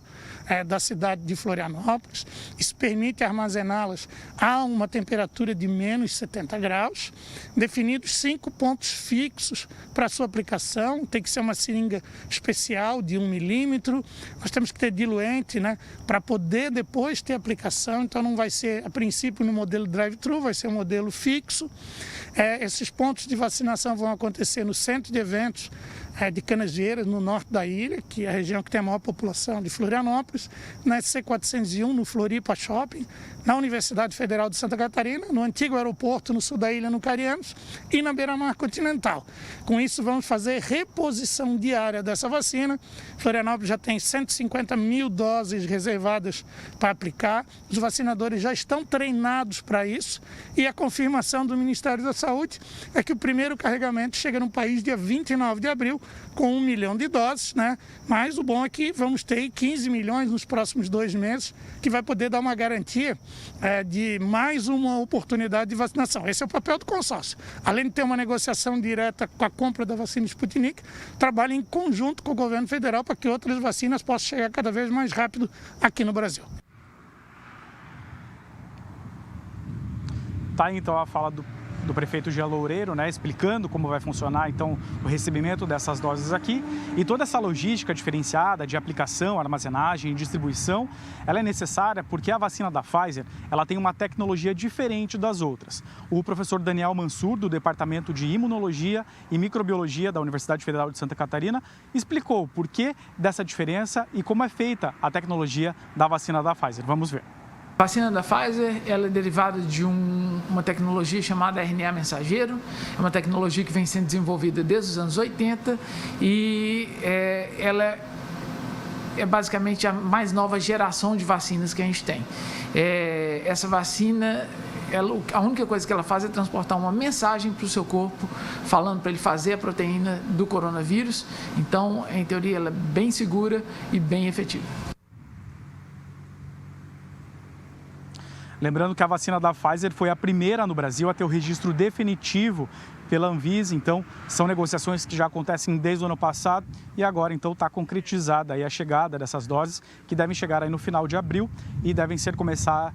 Speaker 22: da cidade de Florianópolis. Isso permite armazená-las a uma temperatura de menos 70 graus, definidos 5 pontos fixos para sua aplicação. Tem que ser uma seringa especial de 1 milímetro, nós temos que ter diluente, né, para poder depois ter aplicação, então não vai ser, a princípio, no modelo drive-thru, vai ser um modelo fixo. Esses pontos de vacinação vão acontecer no Centro de Eventos de Canasvieiras, no norte da ilha, que é a região que tem a maior população de Florianópolis, na SC 401, no Floripa Shopping, na Universidade Federal de Santa Catarina, no antigo aeroporto no sul da ilha, no Carianos, e na Beira-Mar Continental. Com isso, vamos fazer reposição diária dessa vacina. Florianópolis já tem 150 mil doses reservadas para aplicar. Os vacinadores já estão treinados para isso e a confirmação do Ministério da Saúde é que o primeiro carregamento chega no país dia 29 de abril, com 1 milhão de doses, né? Mas o bom é que vamos ter 15 milhões nos próximos 2 meses, que vai poder dar uma garantia de mais uma oportunidade de vacinação. Esse é o papel do consórcio. Além de ter uma negociação direta com a compra da vacina Sputnik, trabalha em conjunto com o governo federal para que outras vacinas possam chegar cada vez mais rápido aqui no Brasil.
Speaker 4: Tá, então a fala do prefeito de Loureiro, né, explicando como vai funcionar então o recebimento dessas doses aqui, e toda essa logística diferenciada de aplicação, armazenagem e distribuição, ela é necessária porque a vacina da Pfizer, ela tem uma tecnologia diferente das outras. O professor Daniel Mansur, do Departamento de Imunologia e Microbiologia da Universidade Federal de Santa Catarina, explicou o porquê dessa diferença e como é feita a tecnologia da vacina da Pfizer. Vamos ver.
Speaker 23: A vacina da Pfizer ela é derivada de uma tecnologia chamada RNA mensageiro. É uma tecnologia que vem sendo desenvolvida desde os anos 80 e ela é basicamente a mais nova geração de vacinas que a gente tem. Essa vacina, a única coisa que ela faz é transportar uma mensagem para o seu corpo, falando para ele fazer a proteína do coronavírus. Então, em teoria, ela é bem segura e bem efetiva.
Speaker 4: Lembrando que a vacina da Pfizer foi a primeira no Brasil a ter o registro definitivo pela Anvisa, então são negociações que já acontecem desde o ano passado e agora então está concretizada aí a chegada dessas doses que devem chegar aí no final de abril e deve começar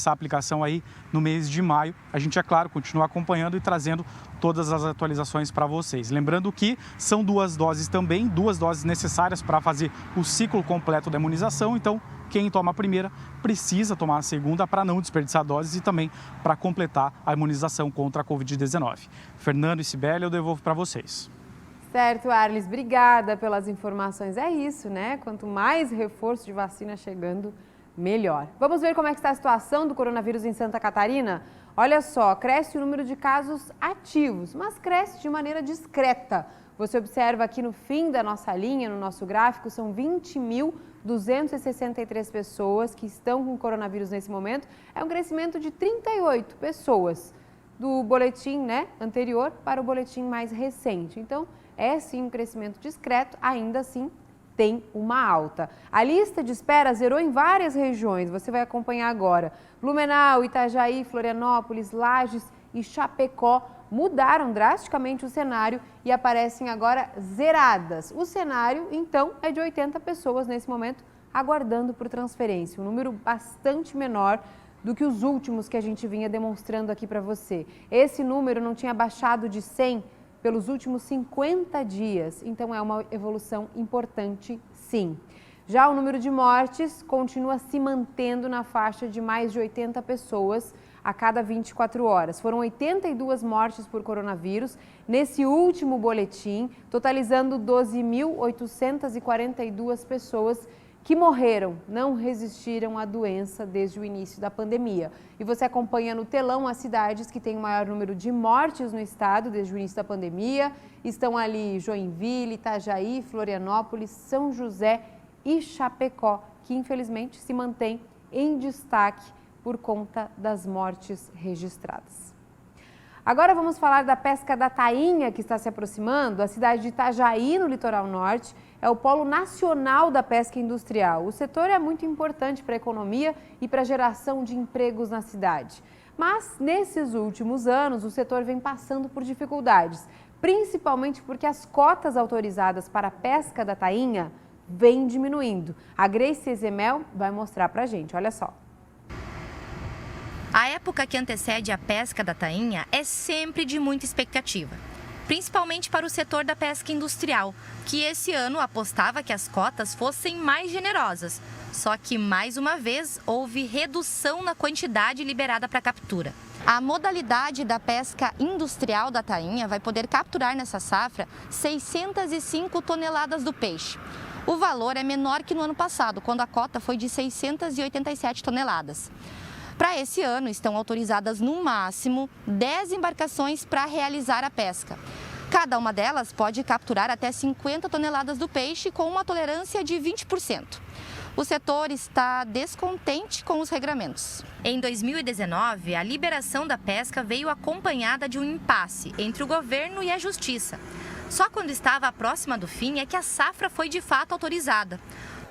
Speaker 4: a aplicação aí no mês de maio. A gente, é claro, continua acompanhando e trazendo todas as atualizações para vocês. Lembrando que são 2 doses também, 2 doses necessárias para fazer o ciclo completo da imunização, então quem toma a primeira precisa tomar a segunda para não desperdiçar doses e também para completar a imunização contra a Covid-19. Fernando e Sibeli, eu devolvo para vocês.
Speaker 2: Certo, Arles, obrigada pelas informações. É isso, né? Quanto mais reforço de vacina chegando, melhor. Vamos ver como é que está a situação do coronavírus em Santa Catarina? Olha só, cresce o número de casos ativos, mas cresce de maneira discreta. Você observa aqui no fim da nossa linha, no nosso gráfico, são 20.263 pessoas que estão com coronavírus nesse momento. É um crescimento de 38 pessoas do boletim, anterior para o boletim mais recente. Então, é sim um crescimento discreto, ainda assim tem uma alta. A lista de espera zerou em várias regiões, você vai acompanhar agora. Blumenau, Itajaí, Florianópolis, Lages e Chapecó mudaram drasticamente o cenário e aparecem agora zeradas. O cenário, então, é de 80 pessoas nesse momento aguardando por transferência, um número bastante menor do que os últimos que a gente vinha demonstrando aqui para você. Esse número não tinha baixado de 100 pelos últimos 50 dias, então é uma evolução importante, sim. Já o número de mortes continua se mantendo na faixa de mais de 80 pessoas a cada 24 horas. Foram 82 mortes por coronavírus nesse último boletim, totalizando 12.842 pessoas que morreram, não resistiram à doença desde o início da pandemia. E você acompanha no telão as cidades que têm o maior número de mortes no estado desde o início da pandemia. Estão ali Joinville, Itajaí, Florianópolis, São José e Chapecó, que infelizmente se mantém em destaque por conta das mortes registradas. Agora vamos falar da pesca da tainha que está se aproximando. A cidade de Itajaí, no litoral norte, é o polo nacional da pesca industrial. O setor é muito importante para a economia e para a geração de empregos na cidade. Mas, nesses últimos anos, o setor vem passando por dificuldades, principalmente porque as cotas autorizadas para a pesca da tainha vêm diminuindo. A Grace Ezemel vai mostrar para a gente, olha só.
Speaker 12: A época que antecede a pesca da tainha é sempre de muita expectativa, principalmente para o setor da pesca industrial, que esse ano apostava que as cotas fossem mais generosas. Só que, mais uma vez, houve redução na quantidade liberada para captura. A modalidade da pesca industrial da tainha vai poder capturar nessa safra 605 toneladas do peixe. O valor é menor que no ano passado, quando a cota foi de 687 toneladas. Para esse ano, estão autorizadas no máximo 10 embarcações para realizar a pesca. Cada uma delas pode capturar até 50 toneladas do peixe com uma tolerância de 20%. O setor está descontente com os regramentos. Em 2019, a liberação da pesca veio acompanhada de um impasse entre o governo e a justiça. Só quando estava próxima do fim é que a safra foi de fato autorizada.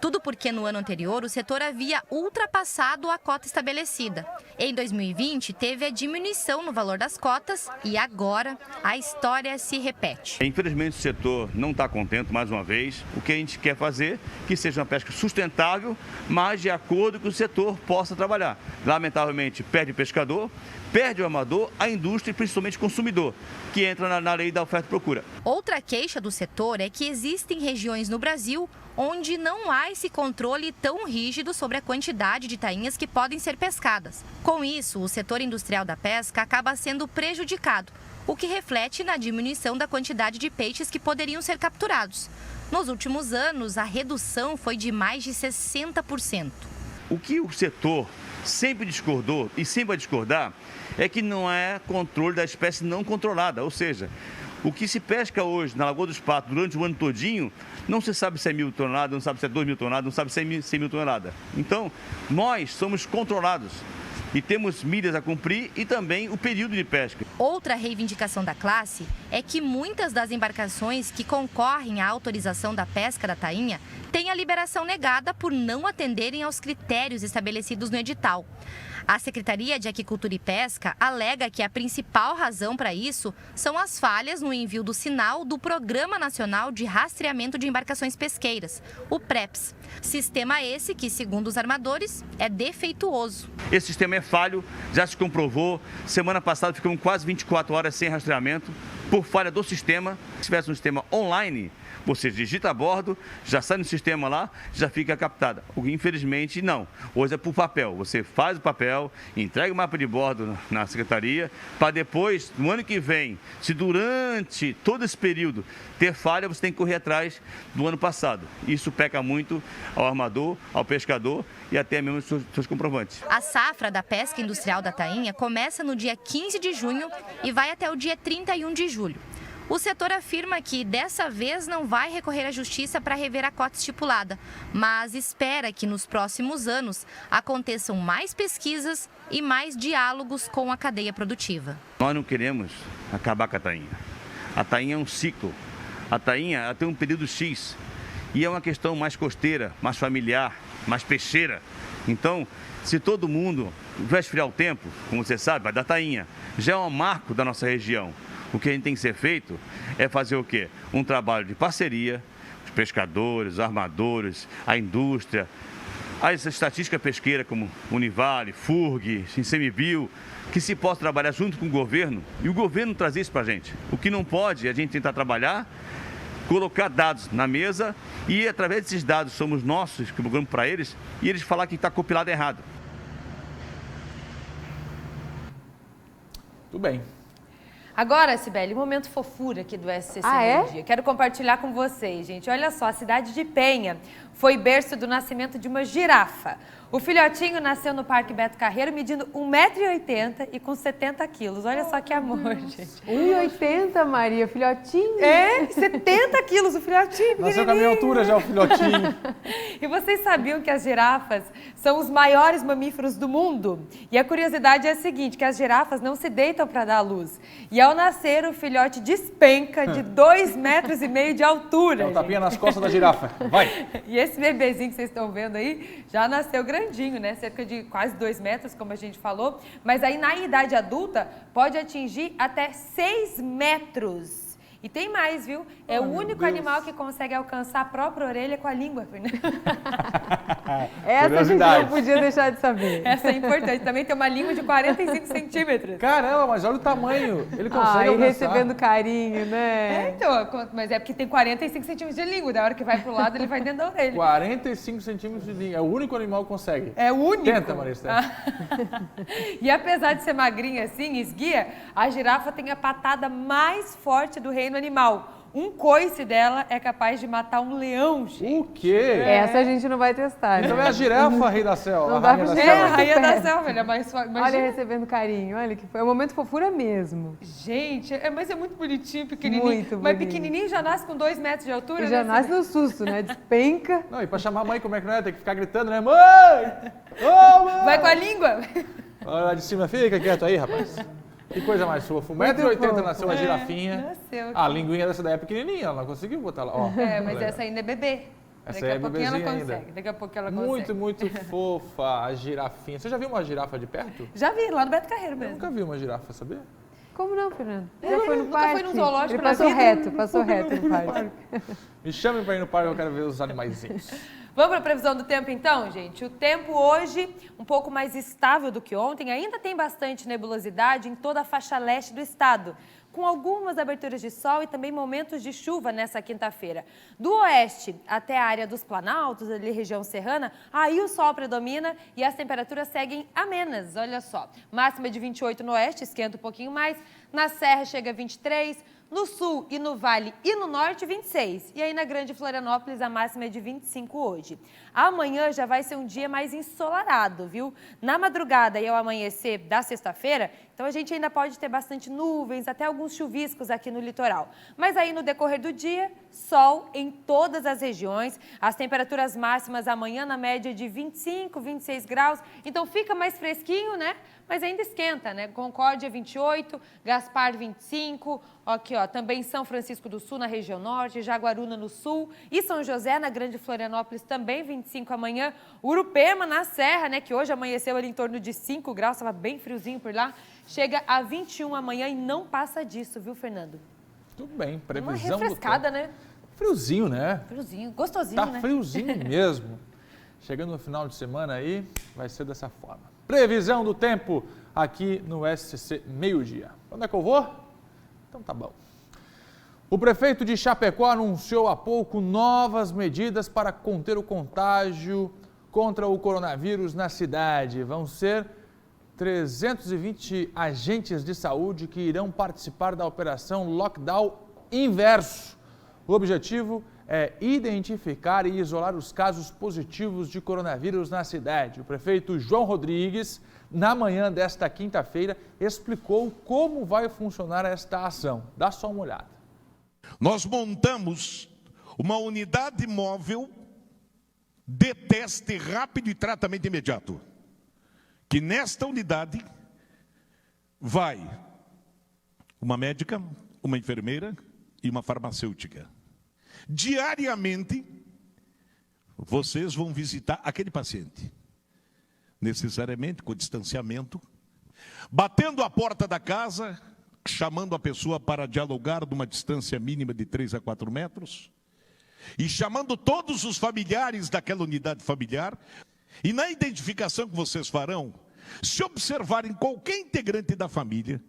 Speaker 12: Tudo porque no ano anterior o setor havia ultrapassado a cota estabelecida. Em 2020 teve a diminuição no valor das cotas e agora a história se repete.
Speaker 5: Infelizmente o setor não está contente mais uma vez. O que a gente quer fazer é que seja uma pesca sustentável, mas de acordo com que o setor possa trabalhar. Lamentavelmente perde o pescador, perde o amador, a indústria e principalmente o consumidor, que entra na lei da oferta e procura.
Speaker 12: Outra queixa do setor é que existem regiões no Brasil onde não há esse controle tão rígido sobre a quantidade de tainhas que podem ser pescadas. Com isso, o setor industrial da pesca acaba sendo prejudicado, o que reflete na diminuição da quantidade de peixes que poderiam ser capturados. Nos últimos anos, a redução foi de mais de 60%.
Speaker 5: O que o setor sempre discordou e sempre vai discordar é que não é controle da espécie não controlada, ou seja, o que se pesca hoje na Lagoa dos Patos durante o ano todinho, não se sabe se é 1.000 toneladas, não sabe se é 2.000 toneladas, não sabe se é 100 mil toneladas. Então, nós somos controlados e temos milhas a cumprir e também o período de pesca.
Speaker 12: Outra reivindicação da classe é que muitas das embarcações que concorrem à autorização da pesca da tainha têm a liberação negada por não atenderem aos critérios estabelecidos no edital. A Secretaria de Aquicultura e Pesca alega que a principal razão para isso são as falhas no envio do sinal do Programa Nacional de Rastreamento de Embarcações Pesqueiras, o PREPS. Sistema esse que, segundo os armadores, é defeituoso.
Speaker 5: Esse sistema é falho, já se comprovou. Semana passada ficamos quase 24 horas sem rastreamento por falha do sistema. Se tivesse um sistema online, você digita a bordo, já sai no sistema lá, já fica captada. O que, infelizmente, não. Hoje é por papel. Você faz o papel, entrega o mapa de bordo na secretaria, para depois, no ano que vem, se durante todo esse período ter falha, você tem que correr atrás do ano passado. Isso peca muito ao armador, ao pescador e até mesmo aos seus comprovantes.
Speaker 12: A safra da pesca industrial da tainha começa no dia 15 de junho e vai até o dia 31 de julho. O setor afirma que dessa vez não vai recorrer à justiça para rever a cota estipulada, mas espera que nos próximos anos aconteçam mais pesquisas e mais diálogos com a cadeia produtiva.
Speaker 5: Nós não queremos acabar com a tainha. A tainha é um ciclo. A tainha ela tem um período X e é uma questão mais costeira, mais familiar, mais peixeira. Então, se todo mundo vai esfriar o tempo, como você sabe, vai dar tainha. Já é um marco da nossa região. O que a gente tem que ser feito é fazer o quê? Um trabalho de parceria, os pescadores, os armadores, a indústria, as estatísticas pesqueiras como Univale, FURG, ICMBio, que se possa trabalhar junto com o governo e o governo trazer isso para a gente. O que não pode é a gente tentar trabalhar, colocar dados na mesa e através desses dados somos nossos que colocamos para eles e eles falar que está compilado errado.
Speaker 1: Tudo bem.
Speaker 3: Agora, Cibele, momento fofura aqui do SCC
Speaker 2: é?
Speaker 3: Meio Dia. Quero compartilhar com vocês, gente. Olha só, a cidade de Penha foi berço do nascimento de uma girafa. O filhotinho nasceu no Parque Beto Carreiro, medindo 1,80 m e com 70 quilos. Olha só que amor, gente.
Speaker 2: 1,80 m, Maria, filhotinho.
Speaker 3: É, 70 quilos o filhotinho.
Speaker 1: Nasceu com a minha altura já o filhotinho.
Speaker 3: E vocês sabiam que as girafas são os maiores mamíferos do mundo? E a curiosidade é a seguinte, que as girafas não se deitam para dar à luz. E ao nascer, o filhote despenca de 2,5 metros de altura.
Speaker 1: Dá um tapinha nas costas da girafa. Vai.
Speaker 3: E esse bebezinho que vocês estão vendo aí já nasceu grandinho, né? Cerca de quase 2 metros, como a gente falou. Mas aí na idade adulta pode atingir até 6 metros. E tem mais, viu? É o único animal que consegue alcançar a própria orelha com a língua, Fernanda.
Speaker 2: Essa a gente não podia deixar de saber.
Speaker 3: Essa é importante. Também tem uma língua de 45 centímetros.
Speaker 1: Caramba, mas olha o tamanho. Ele consegue
Speaker 2: e
Speaker 1: alcançar.
Speaker 2: recebendo carinho, né?
Speaker 3: Então, mas é porque tem 45 centímetros de língua. Da hora que vai pro lado, ele vai dentro da orelha.
Speaker 1: 45 centímetros de língua. É o único animal que consegue.
Speaker 3: É o único.
Speaker 1: Tenta, Maristela.
Speaker 3: E apesar de ser magrinha assim, esguia, a girafa tem a patada mais forte do reino animal. Um coice dela é capaz de matar um leão, gente.
Speaker 1: O quê?
Speaker 2: Essa a gente não vai testar.
Speaker 1: Então
Speaker 2: né?
Speaker 1: é a girafa, rei da selva.
Speaker 2: Não dá pra chegar
Speaker 3: a rainha da selva, ele é mais forte.
Speaker 2: Olha, recebendo carinho, olha que foi. É um momento fofura mesmo.
Speaker 3: Gente, mas é muito bonitinho, pequenininho.
Speaker 2: Muito
Speaker 3: mas
Speaker 2: bonito.
Speaker 3: Pequenininho já nasce com 2 metros de altura,
Speaker 2: E já
Speaker 3: né?
Speaker 2: nasce no susto, né? Despenca.
Speaker 1: Não, e pra chamar a mãe, como é que não é? Tem que ficar gritando, né? Mãe! Ô, mãe!
Speaker 3: Vai com a língua.
Speaker 1: Olha lá de cima, fica quieto aí, rapaz. Que coisa mais fofa. 1,80 m nasceu uma girafinha.
Speaker 3: Nasceu.
Speaker 1: A linguinha dessa daí é pequenininha, ela não conseguiu botar lá. Ó,
Speaker 3: Mas essa ainda é bebê.
Speaker 1: Essa aí é bebezinha ainda.
Speaker 3: Daqui a pouco ela consegue.
Speaker 1: Muito, muito fofa a girafinha. Você já viu uma girafa de perto?
Speaker 3: Já vi, lá no Beto Carreiro
Speaker 1: Eu
Speaker 3: mesmo.
Speaker 1: nunca vi uma girafa, sabia?
Speaker 2: Como não, Fernando? Já foi no
Speaker 3: nunca
Speaker 2: parque?
Speaker 3: foi no zoológico
Speaker 2: Ele
Speaker 3: na
Speaker 2: passou
Speaker 3: vida.
Speaker 2: passou reto no parque.
Speaker 1: Me chamem pra ir no parque, eu quero ver os animaizinhos.
Speaker 3: Vamos para a previsão do tempo então, gente? O tempo hoje um pouco mais estável do que ontem, ainda tem bastante nebulosidade em toda a faixa leste do estado, com algumas aberturas de sol e também momentos de chuva nessa quinta-feira. Do oeste até a área dos Planaltos, ali região serrana, aí o sol predomina e as temperaturas seguem amenas, olha só. Máxima de 28 no oeste, esquenta um pouquinho mais, na serra chega a 23, no sul e no vale e no norte, 26. E aí na Grande Florianópolis a máxima é de 25 hoje. Amanhã já vai ser um dia mais ensolarado, viu? Na madrugada e ao amanhecer da sexta-feira, então a gente ainda pode ter bastante nuvens, até alguns chuviscos aqui no litoral. Mas aí no decorrer do dia, sol em todas as regiões. As temperaturas máximas amanhã na média de 25, 26 graus. Então fica mais fresquinho, né? Mas ainda esquenta, né? Concórdia 28, Gaspar 25, aqui ó, ó, também São Francisco do Sul, na região norte, Jaguaruna, no sul, e São José, na Grande Florianópolis, também 25 amanhã. Urupema, na Serra, né, que hoje amanheceu ali em torno de 5 graus, estava bem friozinho por lá, chega a 21 amanhã e não passa disso, viu, Fernando?
Speaker 1: Tudo bem, previsão
Speaker 3: uma refrescada,
Speaker 1: do tempo.
Speaker 3: né?
Speaker 1: Friozinho, né?
Speaker 3: Friozinho, gostosinho,
Speaker 1: tá
Speaker 3: né?
Speaker 1: Friozinho mesmo. Chegando no final de semana aí, vai ser dessa forma. Previsão do tempo aqui no SCC Meio-Dia. Onde é que eu vou? Então tá bom. O prefeito de Chapecó anunciou há pouco novas medidas para conter o contágio contra o coronavírus na cidade. Vão ser 320 agentes de saúde que irão participar da operação Lockdown Inverso. O objetivo é identificar e isolar os casos positivos de coronavírus na cidade. O prefeito João Rodrigues, na manhã desta quinta-feira, explicou como vai funcionar esta ação. Dá só uma olhada.
Speaker 6: Nós montamos uma unidade móvel de teste rápido e tratamento imediato. Que nesta unidade vai uma médica, uma enfermeira e uma farmacêutica. Diariamente, vocês vão visitar aquele paciente, necessariamente com distanciamento, batendo a porta da casa, chamando a pessoa para dialogar numa distância mínima de 3 a 4 metros, e chamando todos os familiares daquela unidade familiar, e na identificação que vocês farão, se observarem qualquer integrante da família,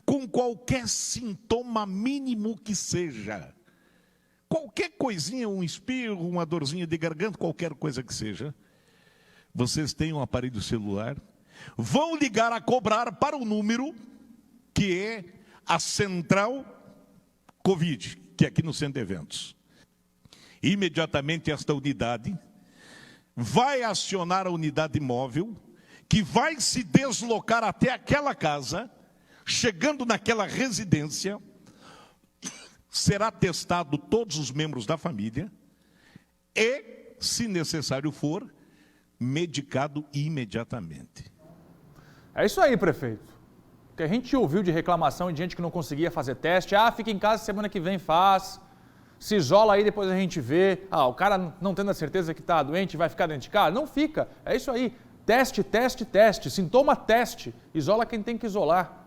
Speaker 6: com qualquer sintoma mínimo que seja, qualquer coisinha, um espirro, uma dorzinha de garganta, qualquer coisa que seja, vocês têm um aparelho celular, vão ligar a cobrar para o número que é a Central Covid, que é aqui no Centro de Eventos. Imediatamente esta unidade vai acionar a unidade móvel, que vai se deslocar até aquela casa, chegando naquela residência, será testado todos os membros da família e, se necessário for, medicado imediatamente.
Speaker 1: É isso aí, prefeito. O que a gente ouviu de reclamação de gente que não conseguia fazer teste, fica em casa, semana que vem faz, se isola aí, depois a gente vê, o cara não tendo a certeza que está doente vai ficar dentro de casa, não fica, é isso aí, teste, teste, teste, sintoma teste, isola quem tem que isolar.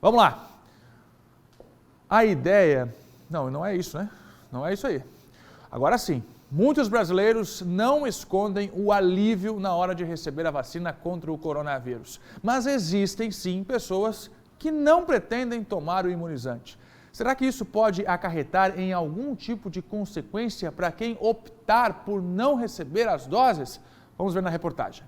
Speaker 1: Vamos lá. A ideia, não é isso, né? Não é isso aí. Agora sim, muitos brasileiros não escondem o alívio na hora de receber a vacina contra o coronavírus. Mas existem sim pessoas que não pretendem tomar o imunizante. Será que isso pode acarretar em algum tipo de consequência para quem optar por não receber as doses? Vamos ver na reportagem.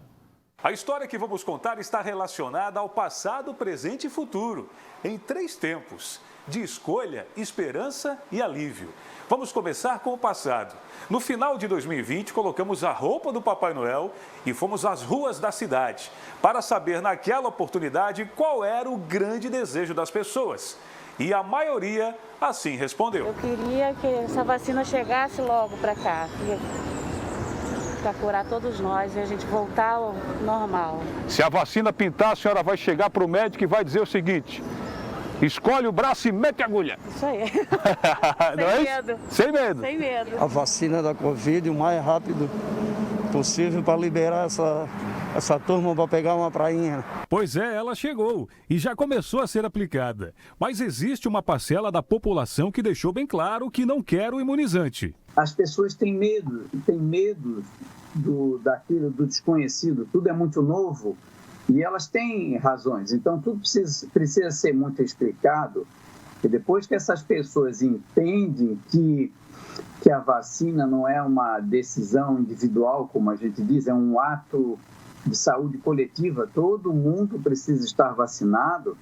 Speaker 7: A história que vamos contar está relacionada ao passado, presente e futuro, em 3 tempos, de escolha, esperança e alívio. Vamos começar com o passado. No final de 2020, colocamos a roupa do Papai Noel e fomos às ruas da cidade para saber naquela oportunidade qual era o grande desejo das pessoas. E a maioria assim respondeu.
Speaker 8: Eu queria que essa vacina chegasse logo para cá, para curar todos nós e a gente voltar ao normal.
Speaker 24: Se a vacina pintar, a senhora vai chegar para o médico e vai dizer o seguinte: escolhe o braço e mete a agulha.
Speaker 8: Isso aí.
Speaker 24: Não é
Speaker 8: medo.
Speaker 24: Isso? Sem medo.
Speaker 8: Sem medo.
Speaker 25: A vacina da Covid o mais rápido possível para liberar essa turma para pegar uma prainha.
Speaker 26: Pois é, ela chegou e já começou a ser aplicada. Mas existe uma parcela da população que deixou bem claro que não quer o imunizante.
Speaker 27: As pessoas têm medo daquilo, do desconhecido, tudo é muito novo e elas têm razões. Então tudo precisa ser muito explicado e depois que essas pessoas entendem que a vacina não é uma decisão individual, como a gente diz, é um ato de saúde coletiva, todo mundo precisa estar vacinado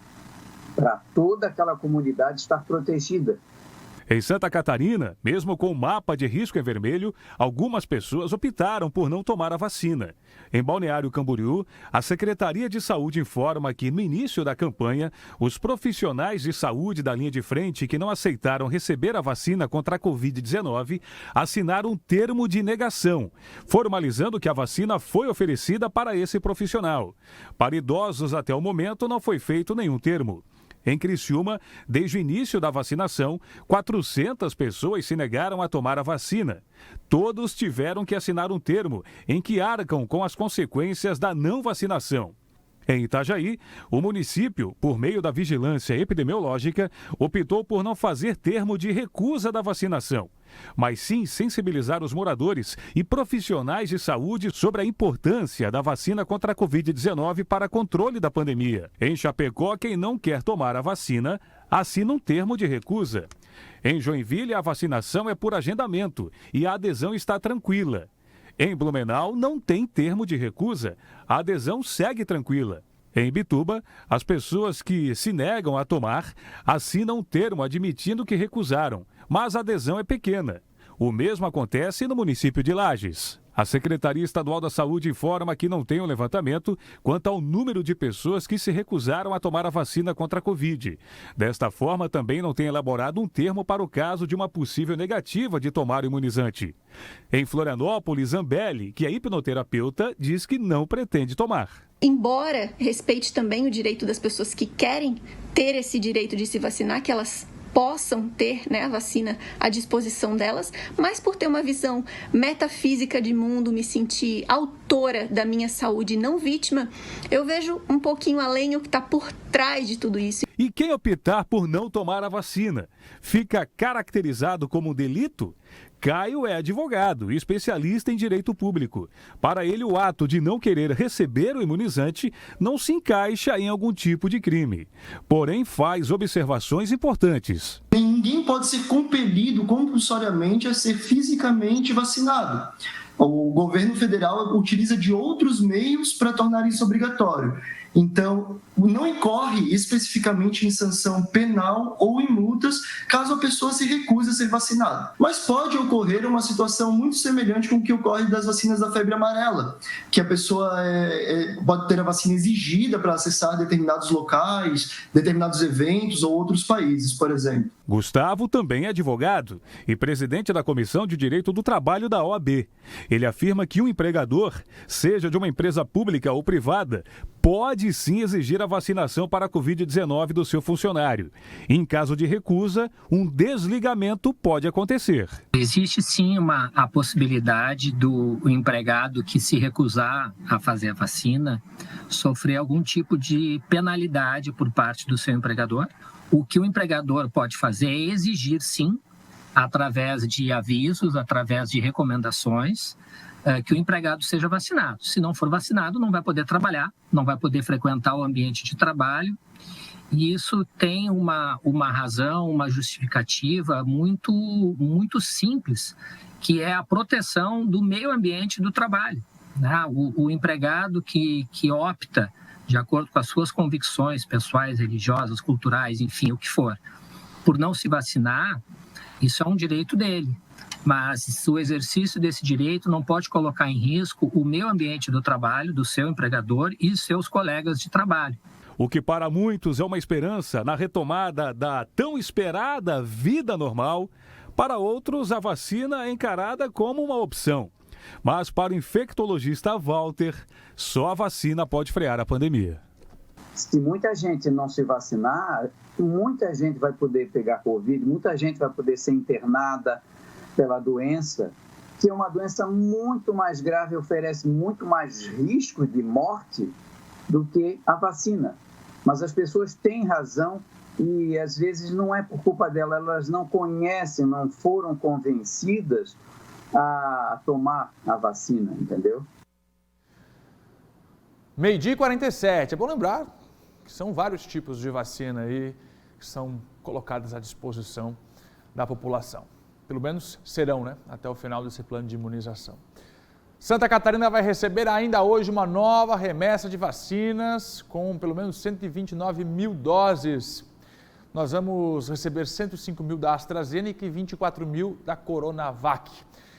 Speaker 27: para toda aquela comunidade estar protegida.
Speaker 26: Em Santa Catarina, mesmo com o mapa de risco em vermelho, algumas pessoas optaram por não tomar a vacina. Em Balneário Camboriú, a Secretaria de Saúde informa que, no início da campanha, os profissionais de saúde da linha de frente que não aceitaram receber a vacina contra a Covid-19 assinaram um termo de negação, formalizando que a vacina foi oferecida para esse profissional. Para idosos, até o momento, não foi feito nenhum termo. Em Criciúma, desde o início da vacinação, 400 pessoas se negaram a tomar a vacina. Todos tiveram que assinar um termo em que arcam com as consequências da não vacinação. Em Itajaí, o município, por meio da vigilância epidemiológica, optou por não fazer termo de recusa da vacinação, mas sim sensibilizar os moradores e profissionais de saúde sobre a importância da vacina contra a Covid-19 para controle da pandemia. Em Chapecó, quem não quer tomar a vacina assina um termo de recusa. Em Joinville, a vacinação é por agendamento e a adesão está tranquila. Em Blumenau, não tem termo de recusa. A adesão segue tranquila. Em Bituba, as pessoas que se negam a tomar assinam um termo admitindo que recusaram, mas a adesão é pequena. O mesmo acontece no município de Lages. A Secretaria Estadual da Saúde informa que não tem um levantamento quanto ao número de pessoas que se recusaram a tomar a vacina contra a Covid. Desta forma, também não tem elaborado um termo para o caso de uma possível negativa de tomar o imunizante. Em Florianópolis, Zambelli, que é hipnoterapeuta, diz que não pretende tomar.
Speaker 9: Embora respeite também o direito das pessoas que querem ter esse direito de se vacinar, que elas possam ter, né, a vacina à disposição delas, mas por ter uma visão metafísica de mundo, me sentir autora da minha saúde, não vítima, eu vejo um pouquinho além o que está por trás de tudo isso.
Speaker 26: E quem optar por não tomar a vacina fica caracterizado como um delito? Caio é advogado e especialista em direito público. Para ele, o ato de não querer receber o imunizante não se encaixa em algum tipo de crime. Porém, faz observações importantes.
Speaker 10: Ninguém pode ser compelido compulsoriamente a ser fisicamente vacinado. O governo federal utiliza de outros meios para tornar isso obrigatório. Então, não incorre especificamente em sanção penal ou em multas caso a pessoa se recuse a ser vacinada. Mas pode ocorrer uma situação muito semelhante com o que ocorre das vacinas da febre amarela, que a pessoa pode ter a vacina exigida para acessar determinados locais, determinados eventos ou outros países, por exemplo.
Speaker 26: Gustavo também é advogado e presidente da Comissão de Direito do Trabalho da OAB. Ele afirma que um empregador, seja de uma empresa pública ou privada, pode sim exigir a vacinação para a Covid-19 do seu funcionário. Em caso de recusa, um desligamento pode acontecer.
Speaker 11: Existe sim a possibilidade do empregado que se recusar a fazer a vacina sofrer algum tipo de penalidade por parte do seu empregador. O que o empregador pode fazer é exigir sim, através de avisos, através de recomendações, que o empregado seja vacinado. Se não for vacinado, não vai poder trabalhar, não vai poder frequentar o ambiente de trabalho. E isso tem uma razão, uma justificativa muito, muito simples, que é a proteção do meio ambiente do trabalho. O empregado que opta, de acordo com as suas convicções pessoais, religiosas, culturais, enfim, o que for, por não se vacinar, isso é um direito dele. Mas o exercício desse direito não pode colocar em risco o meio ambiente do trabalho, do seu empregador e seus colegas de trabalho.
Speaker 26: O que para muitos é uma esperança na retomada da tão esperada vida normal, para outros a vacina é encarada como uma opção. Mas para o infectologista Walter, só a vacina pode frear a pandemia.
Speaker 27: Se muita gente não se vacinar, muita gente vai poder pegar Covid, muita gente vai poder ser internada pela doença, que é uma doença muito mais grave, oferece muito mais risco de morte do que a vacina. Mas as pessoas têm razão e às vezes não é por culpa delas, elas não conhecem, não foram convencidas a tomar a vacina, entendeu?
Speaker 1: 12h47. É bom lembrar que são vários tipos de vacina aí que são colocadas à disposição da população. Pelo menos serão, né? Até o final desse plano de imunização. Santa Catarina vai receber ainda hoje uma nova remessa de vacinas com pelo menos 129 mil doses. Nós vamos receber 105 mil da AstraZeneca e 24 mil da Coronavac.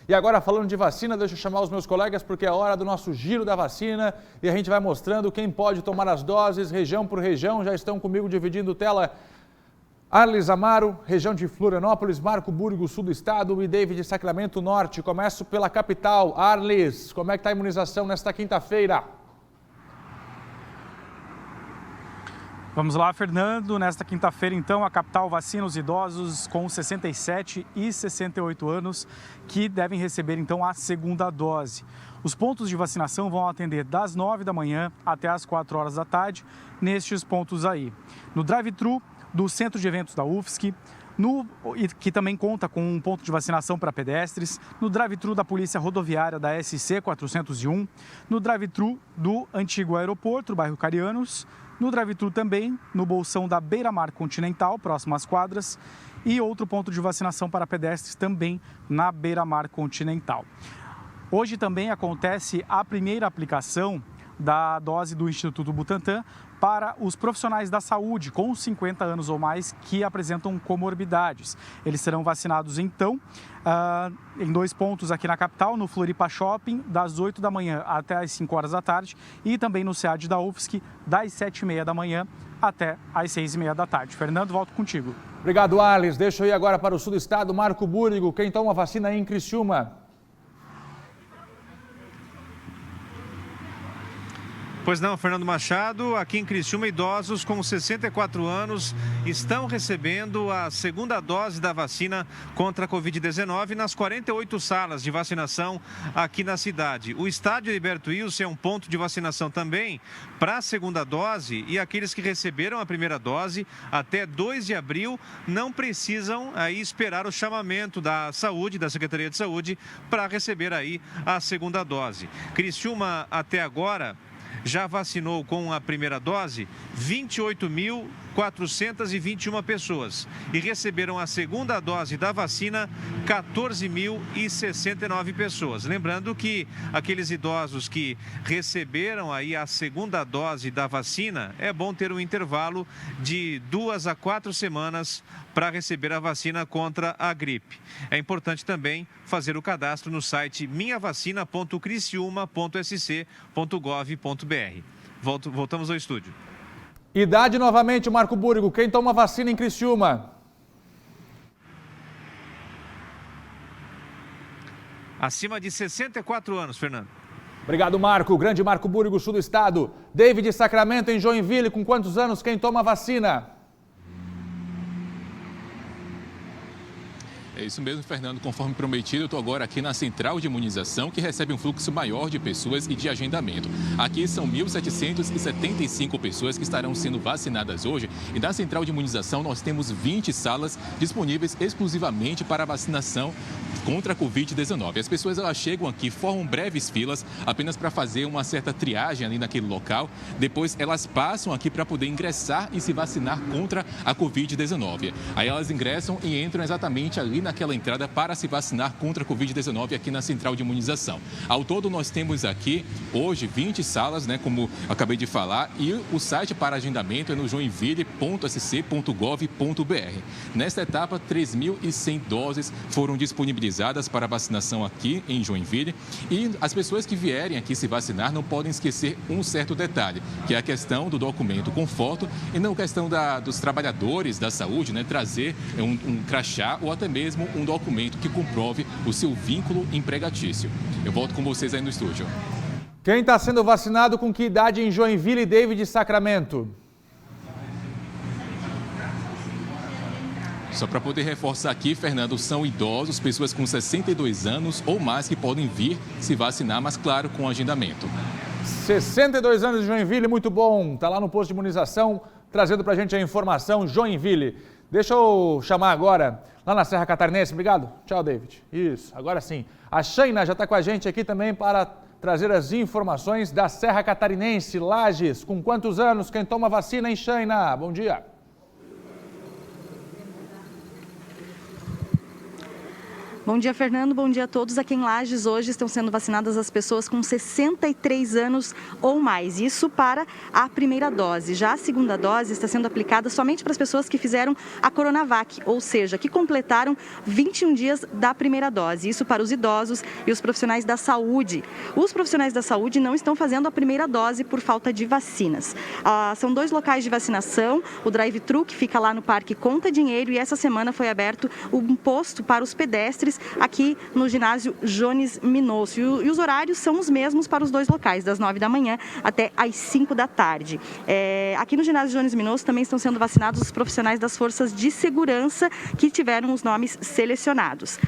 Speaker 1: E agora, falando de vacina, deixa eu chamar os meus colegas porque é hora do nosso giro da vacina e a gente vai mostrando quem pode tomar as doses, região por região. Já estão comigo dividindo tela Arlis Amaro, região de Florianópolis, Marco Burgo, sul do estado e David Sacramento Norte. Começo pela capital. Arlis, como é que está a imunização nesta quinta-feira?
Speaker 4: Vamos lá, Fernando. Nesta quinta-feira, então, a capital vacina os idosos com 67 e 68 anos que devem receber, então, a segunda dose. Os pontos de vacinação vão atender das 9 da manhã até as 4 horas da tarde, nestes pontos aí. No drive-thru do Centro de Eventos da UFSC, que também conta com um ponto de vacinação para pedestres, no drive-thru da Polícia Rodoviária da SC 401, no drive-thru do antigo aeroporto, bairro Carianos, no drive-thru também no Bolsão da Beira-Mar Continental, próximo às quadras, e outro ponto de vacinação para pedestres também na Beira-Mar Continental. Hoje também acontece a primeira aplicação da dose do Instituto Butantan para os profissionais da saúde com 50 anos ou mais que apresentam comorbidades. Eles serão vacinados, então, em 2 pontos aqui na capital, no Floripa Shopping, das 8 da manhã até as 5 horas da tarde, e também no SEAD da UFSC, das 7h30 da manhã até as 6h30 da tarde. Fernando, volto contigo.
Speaker 1: Obrigado, Alice. Deixa eu ir agora para o sul do estado. Marco Búrigo, quem toma vacina aí em Criciúma?
Speaker 13: Pois não, Fernando Machado, aqui em Criciúma, idosos com 64 anos estão recebendo a segunda dose da vacina contra a Covid-19 nas 48 salas de vacinação aqui na cidade. O estádio Heriberto Wilson é um ponto de vacinação também para a segunda dose, e aqueles que receberam a primeira dose até 2 de abril não precisam aí esperar o chamamento da saúde, da Secretaria de Saúde, para receber aí a segunda dose. Criciúma, até agora, já vacinou com a primeira dose 28.421 pessoas e receberam a segunda dose da vacina 14.069 pessoas. Lembrando que aqueles idosos que receberam aí a segunda dose da vacina, é bom ter um intervalo de 2 a 4 semanas para receber a vacina contra a gripe. É importante também fazer o cadastro no site minhavacina.criciúma.sc.gov.br. Voltamos ao estúdio.
Speaker 1: Idade novamente, Marco Búrigo. Quem toma vacina em Criciúma?
Speaker 13: Acima de 64 anos, Fernando.
Speaker 1: Obrigado, Marco. Grande Marco Búrigo, sul do estado. David Sacramento, em Joinville, com quantos anos? Quem toma vacina?
Speaker 21: É isso mesmo, Fernando. Conforme prometido, eu estou agora aqui na central de imunização, que recebe um fluxo maior de pessoas e de agendamento. Aqui são 1.775 pessoas que estarão sendo vacinadas hoje. E na central de imunização nós temos 20 salas disponíveis exclusivamente para vacinação contra a Covid-19. As pessoas elas chegam aqui, formam breves filas apenas para fazer uma certa triagem ali naquele local. Depois elas passam aqui para poder ingressar e se vacinar contra a Covid-19. Aí elas ingressam e entram exatamente ali naquela entrada para se vacinar contra a Covid-19 aqui na central de imunização. Ao todo nós temos aqui hoje 20 salas, né, como acabei de falar, e o site para agendamento é no joinville.sc.gov.br. Nesta etapa, 3.100 doses foram disponibilizadas para vacinação aqui em Joinville, e as pessoas que vierem aqui se vacinar não podem esquecer um certo detalhe, que é a questão do documento com foto e não a questão dos trabalhadores da saúde, né, trazer um crachá ou até mesmo um documento que comprove o seu vínculo empregatício. Eu volto com vocês aí no estúdio.
Speaker 1: Quem está sendo vacinado com que idade em Joinville, David Sacramento?
Speaker 21: Só para poder reforçar aqui, Fernando, são idosos, pessoas com 62 anos ou mais que podem vir se vacinar, mas claro, com agendamento.
Speaker 1: 62 anos de Joinville, muito bom. Está lá no posto de imunização, trazendo para a gente a informação Joinville. Deixa eu chamar agora, lá na Serra Catarinense, obrigado. Tchau, David. Isso, agora sim. A Shaina já está com a gente aqui também para trazer as informações da Serra Catarinense, Lages. Com quantos anos? Quem toma vacina em Shaina? Bom dia.
Speaker 14: Bom dia, Fernando. Bom dia a todos. Aqui em Lages, hoje estão sendo vacinadas as pessoas com 63 anos ou mais. Isso para a primeira dose. Já a segunda dose está sendo aplicada somente para as pessoas que fizeram a Coronavac, ou seja, que completaram 21 dias da primeira dose. Isso para os idosos e os profissionais da saúde. Os profissionais da saúde não estão fazendo a primeira dose por falta de vacinas. São 2 locais de vacinação. O drive-thru, que fica lá no Parque Conta Dinheiro, e essa semana foi aberto um posto para os pedestres aqui no ginásio Jones Minosso. E os horários são os mesmos para os dois locais, das 9 da manhã até às 5 da tarde. Aqui no ginásio Jones Minosso também estão sendo vacinados os profissionais das forças de segurança que tiveram os nomes selecionados.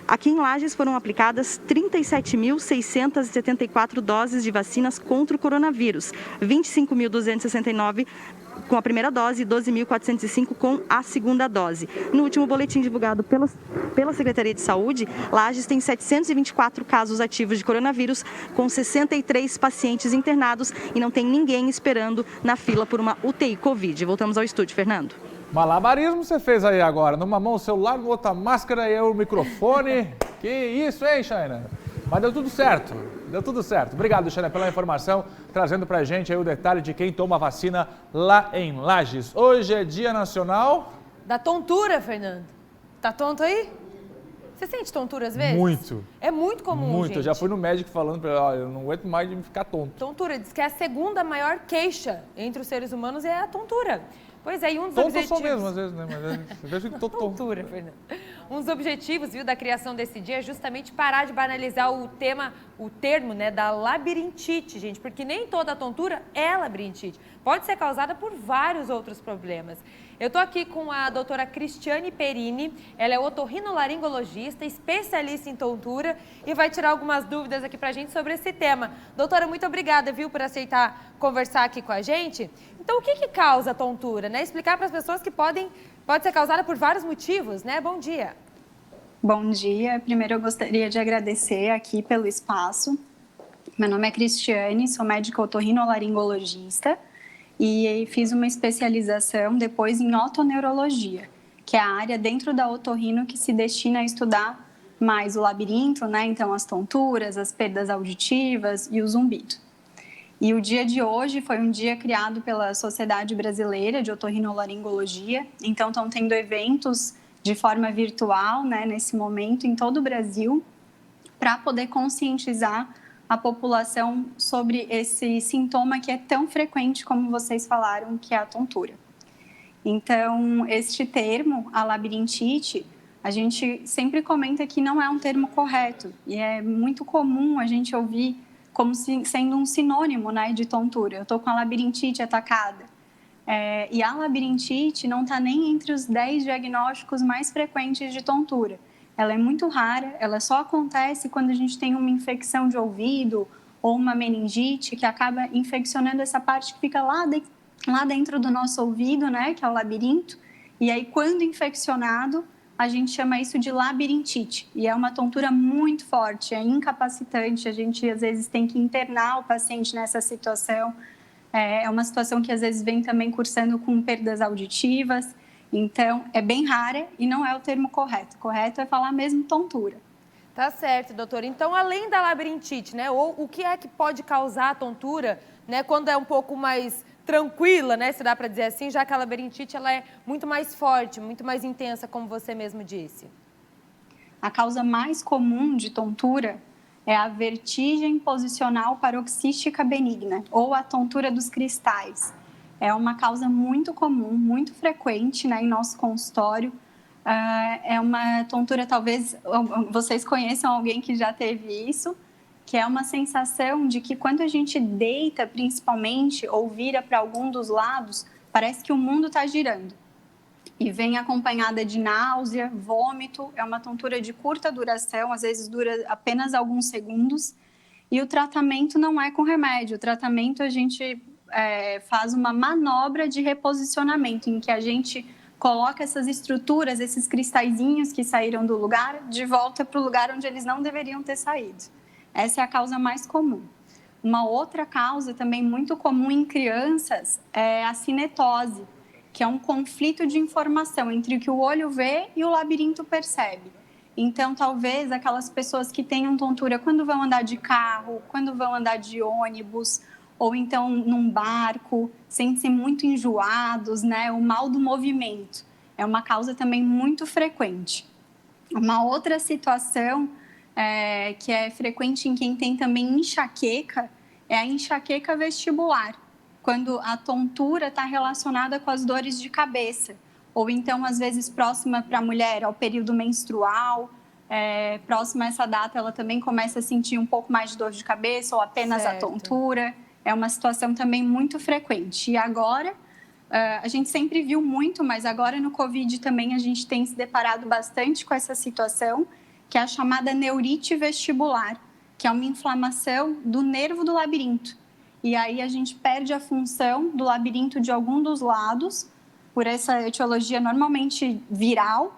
Speaker 14: Aqui em Lages foram aplicadas 37.674 doses de vacinas contra o coronavírus, 25.269 com a primeira dose e 12.405 com a segunda dose. No último boletim divulgado pela Secretaria de Saúde, Lages tem 724 casos ativos de coronavírus, com 63 pacientes internados e não tem ninguém esperando na fila por uma UTI Covid. Voltamos ao estúdio, Fernando.
Speaker 1: Malabarismo você fez aí agora. Numa mão o celular, na outra máscara e o microfone. Que isso, hein, Shaina? Mas deu tudo certo. Deu tudo certo. Obrigado, Shaina, pela informação, trazendo pra gente aí o detalhe de quem toma vacina lá em Lages. Hoje é Dia Nacional
Speaker 3: da Tontura, Fernando. Tá tonto aí? Você sente tontura às vezes?
Speaker 1: Muito.
Speaker 3: É muito comum,
Speaker 1: Muito.
Speaker 3: gente.
Speaker 1: Eu já fui no médico falando pra ele, ó, eu não aguento mais de ficar tonto.
Speaker 3: Tontura, diz que é a segunda maior queixa entre os seres humanos é a tontura. Pois é, e um dos
Speaker 1: Tonto
Speaker 3: objetivos...
Speaker 1: eu sou mesmo, às vezes, né? Mas às vezes eu tô tonto.
Speaker 3: Tontura, Fernando. Um dos objetivos, viu, da criação desse dia é justamente parar de banalizar o termo, né, da labirintite, gente, porque nem toda tontura é labirintite. Pode ser causada por vários outros problemas. Eu tô aqui com a doutora Cristiane Perini, ela é otorrinolaringologista, especialista em tontura e vai tirar algumas dúvidas aqui pra gente sobre esse tema. Doutora, muito obrigada, viu, por aceitar conversar aqui com a gente. Então, o que causa a tontura, né? Explicar para as pessoas que pode ser causada por vários motivos, né? Bom dia.
Speaker 15: Bom dia. Primeiro, eu gostaria de agradecer aqui pelo espaço. Meu nome é Cristiane, sou médica otorrinolaringologista e fiz uma especialização depois em otoneurologia, que é a área dentro da otorrino que se destina a estudar mais o labirinto, né? Então, as tonturas, as perdas auditivas e o zumbido. E o dia de hoje foi um dia criado pela Sociedade Brasileira de Otorrinolaringologia. Então, estão tendo eventos de forma virtual, né, nesse momento, em todo o Brasil, para poder conscientizar a população sobre esse sintoma que é tão frequente, como vocês falaram, que é a tontura. Então, este termo, a labirintite, a gente sempre comenta que não é um termo correto. E é muito comum a gente ouvir como sendo um sinônimo, né, de tontura. Eu estou com a labirintite atacada. E a labirintite não está nem entre os 10 diagnósticos mais frequentes de tontura. Ela é muito rara, ela só acontece quando a gente tem uma infecção de ouvido ou uma meningite que acaba infeccionando essa parte que fica lá dentro do nosso ouvido, né, que é o labirinto. E aí, quando infeccionado, a gente chama isso de labirintite. E é uma tontura muito forte, é incapacitante. A gente, às vezes, tem que internar o paciente nessa situação. É uma situação que, às vezes, vem também cursando com perdas auditivas. Então, é bem rara e não é o termo correto. O correto é falar mesmo tontura.
Speaker 3: Tá certo, doutora. Então, além da labirintite, né, ou o que é que pode causar a tontura, né, quando é um pouco mais tranquila, né, se dá para dizer assim, já que a labirintite ela é muito mais forte, muito mais intensa, como você mesmo disse?
Speaker 15: A causa mais comum de tontura é a vertigem posicional paroxística benigna, ou a tontura dos cristais. É uma causa muito comum, muito frequente, né, em nosso consultório. É uma tontura, talvez vocês conheçam alguém que já teve isso, que é uma sensação de que quando a gente deita, principalmente, ou vira para algum dos lados, parece que o mundo está girando. E vem acompanhada de náusea, vômito, é uma tontura de curta duração, às vezes dura apenas alguns segundos. E o tratamento não é com remédio, o tratamento a gente faz uma manobra de reposicionamento, em que a gente coloca essas estruturas, esses cristalzinhos que saíram do lugar, de volta para o lugar onde eles não deveriam ter saído. Essa é a causa mais comum. Uma outra causa também muito comum em crianças é a cinetose, que é um conflito de informação entre o que o olho vê e o labirinto percebe. Então, talvez aquelas pessoas que tenham tontura quando vão andar de carro, quando vão andar de ônibus, ou então num barco, sentem-se muito enjoados, né? O mal do movimento é uma causa também muito frequente. Uma outra situação que é frequente em quem tem também enxaqueca é a enxaqueca vestibular, quando a tontura está relacionada com as dores de cabeça, ou então, às vezes, próxima para a mulher ao período menstrual, próximo a essa data, ela também começa a sentir um pouco mais de dor de cabeça ou apenas a tontura. É uma situação também muito frequente. E agora, a gente sempre viu muito, mas agora no Covid também a gente tem se deparado bastante com essa situação, que é a chamada neurite vestibular, que é uma inflamação do nervo do labirinto. E aí a gente perde a função do labirinto de algum dos lados, por essa etiologia normalmente viral,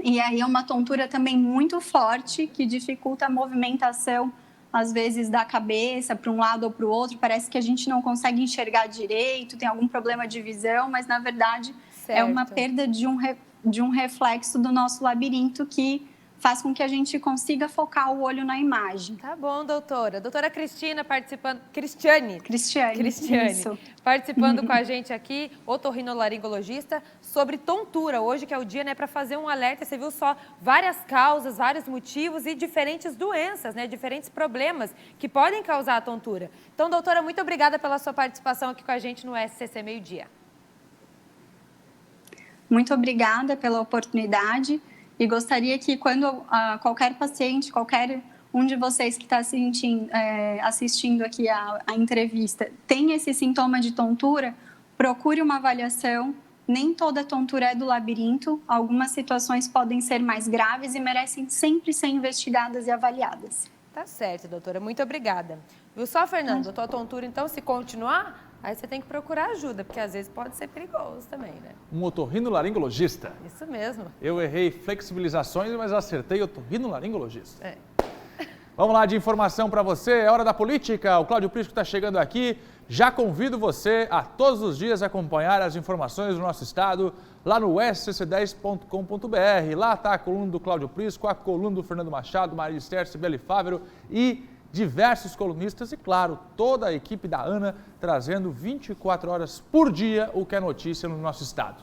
Speaker 15: e aí é uma tontura também muito forte, que dificulta a movimentação, às vezes, da cabeça para um lado ou para o outro. Parece que a gente não consegue enxergar direito, tem algum problema de visão, mas, na verdade, é uma perda de um reflexo do nosso labirinto que faz com que a gente consiga focar o olho na imagem.
Speaker 3: Tá bom, doutora. Doutora Cristina participando... Cristiane,
Speaker 15: isso.
Speaker 3: Participando com a gente aqui, otorrinolaringologista, sobre tontura. Hoje que é o dia, né, para fazer um alerta. Você viu só várias causas, vários motivos e diferentes doenças, né, diferentes problemas que podem causar a tontura. Então, doutora, muito obrigada pela sua participação aqui com a gente no SCC Meio Dia.
Speaker 15: Muito obrigada pela oportunidade. E gostaria que quando qualquer paciente, qualquer um de vocês que está assistindo aqui a entrevista, tem esse sintoma de tontura, procure uma avaliação. Nem toda tontura é do labirinto. Algumas situações podem ser mais graves e merecem sempre ser investigadas e avaliadas.
Speaker 3: Tá certo, doutora. Muito obrigada. Viu só, Fernando? A tua tontura, então, se continuar, aí você tem que procurar ajuda, porque às vezes pode ser perigoso também, né?
Speaker 1: Um otorrinolaringologista.
Speaker 3: Isso mesmo.
Speaker 1: Eu errei flexibilizações, mas acertei otorrinolaringologista. Vamos lá de informação para você. É hora da política. O Cláudio Prisco está chegando aqui. Já convido você a todos os dias acompanhar as informações do nosso estado lá no scc10.com.br. Lá está a coluna do Cláudio Prisco, a coluna do Fernando Machado, Maria Esther, Sibeli Fávero e diversos colunistas e, claro, toda a equipe da ANA trazendo 24 horas por dia o que é notícia no nosso estado.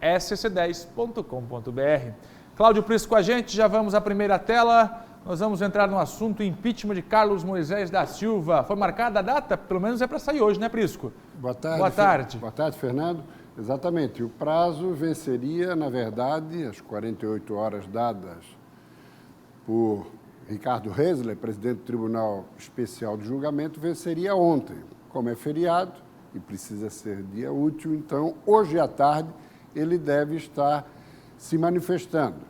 Speaker 1: scc10.com.br. Cláudio Prisco com a gente, já vamos à primeira tela. Nós vamos entrar no assunto impeachment de Carlos Moisés da Silva. Foi marcada a data? Pelo menos é para sair hoje, né, Prisco?
Speaker 16: Boa tarde.
Speaker 1: Boa tarde.
Speaker 16: Boa tarde, Fernando. Exatamente. O prazo venceria, na verdade, as 48 horas dadas por Ricardo Resler, presidente do Tribunal Especial de Julgamento, venceria ontem. Como é feriado e precisa ser dia útil, então, hoje à tarde, ele deve estar se manifestando.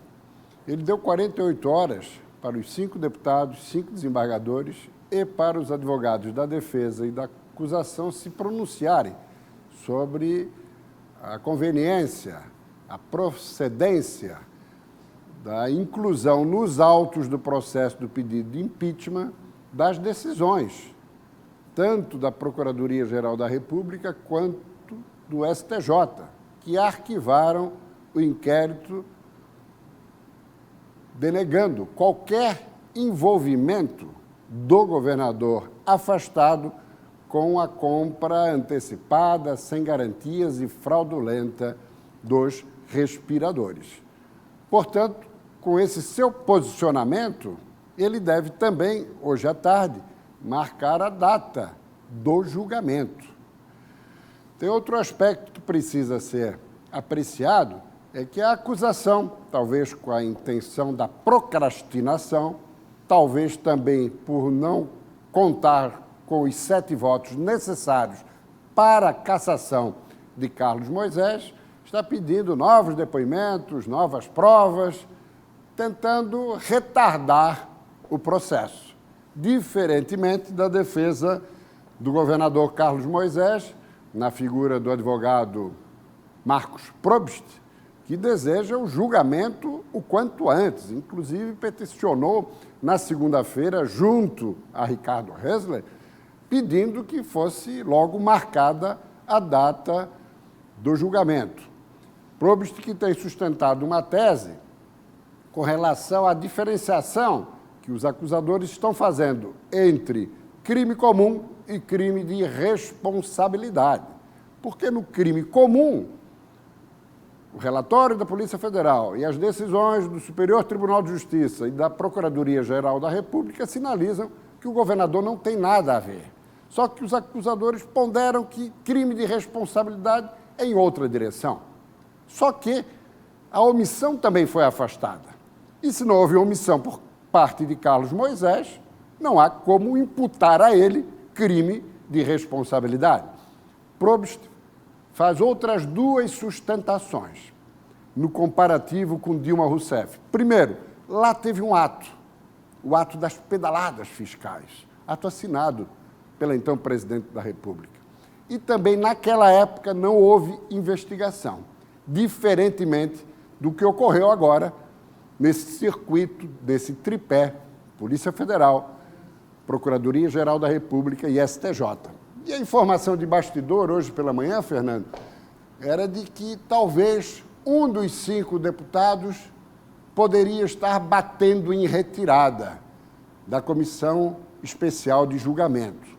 Speaker 16: Ele deu 48 horas para os 5 deputados, 5 desembargadores e para os advogados da defesa e da acusação se pronunciarem sobre a conveniência, a procedência da inclusão nos autos do processo do pedido de impeachment das decisões, tanto da Procuradoria-Geral da República quanto do STJ, que arquivaram o inquérito denegando qualquer envolvimento do governador afastado com a compra antecipada, sem garantias e fraudulenta dos respiradores. Portanto, com esse seu posicionamento, ele deve também, hoje à tarde, marcar a data do julgamento. Tem outro aspecto que precisa ser apreciado, é que a acusação, talvez com a intenção da procrastinação, talvez também por não contar com os 7 votos necessários para a cassação de Carlos Moisés, está pedindo novos depoimentos, novas provas, tentando retardar o processo, diferentemente da defesa do governador Carlos Moisés, na figura do advogado Marcos Probst, que deseja o julgamento o quanto antes. Inclusive, peticionou na segunda-feira, junto a Ricardo Resler, pedindo que fosse logo marcada a data do julgamento. Probst que tem sustentado uma tese com relação à diferenciação que os acusadores estão fazendo entre crime comum e crime de responsabilidade. Porque no crime comum, o relatório da Polícia Federal e as decisões do Superior Tribunal de Justiça e da Procuradoria-Geral da República sinalizam que o governador não tem nada a ver. Só que os acusadores ponderam que crime de responsabilidade é em outra direção. Só que a omissão também foi afastada. E se não houve omissão por parte de Carlos Moisés, não há como imputar a ele crime de responsabilidade. Probst faz outras duas sustentações no comparativo com Dilma Rousseff. Primeiro, lá teve um ato, o ato das pedaladas fiscais, ato assinado pela então presidente da República. E também, naquela época, não houve investigação, diferentemente do que ocorreu agora nesse circuito, desse tripé, Polícia Federal, Procuradoria-Geral da República e STJ. E a informação de bastidor, hoje pela manhã, Fernando, era de que talvez um dos 5 deputados poderia estar batendo em retirada da Comissão Especial de Julgamento.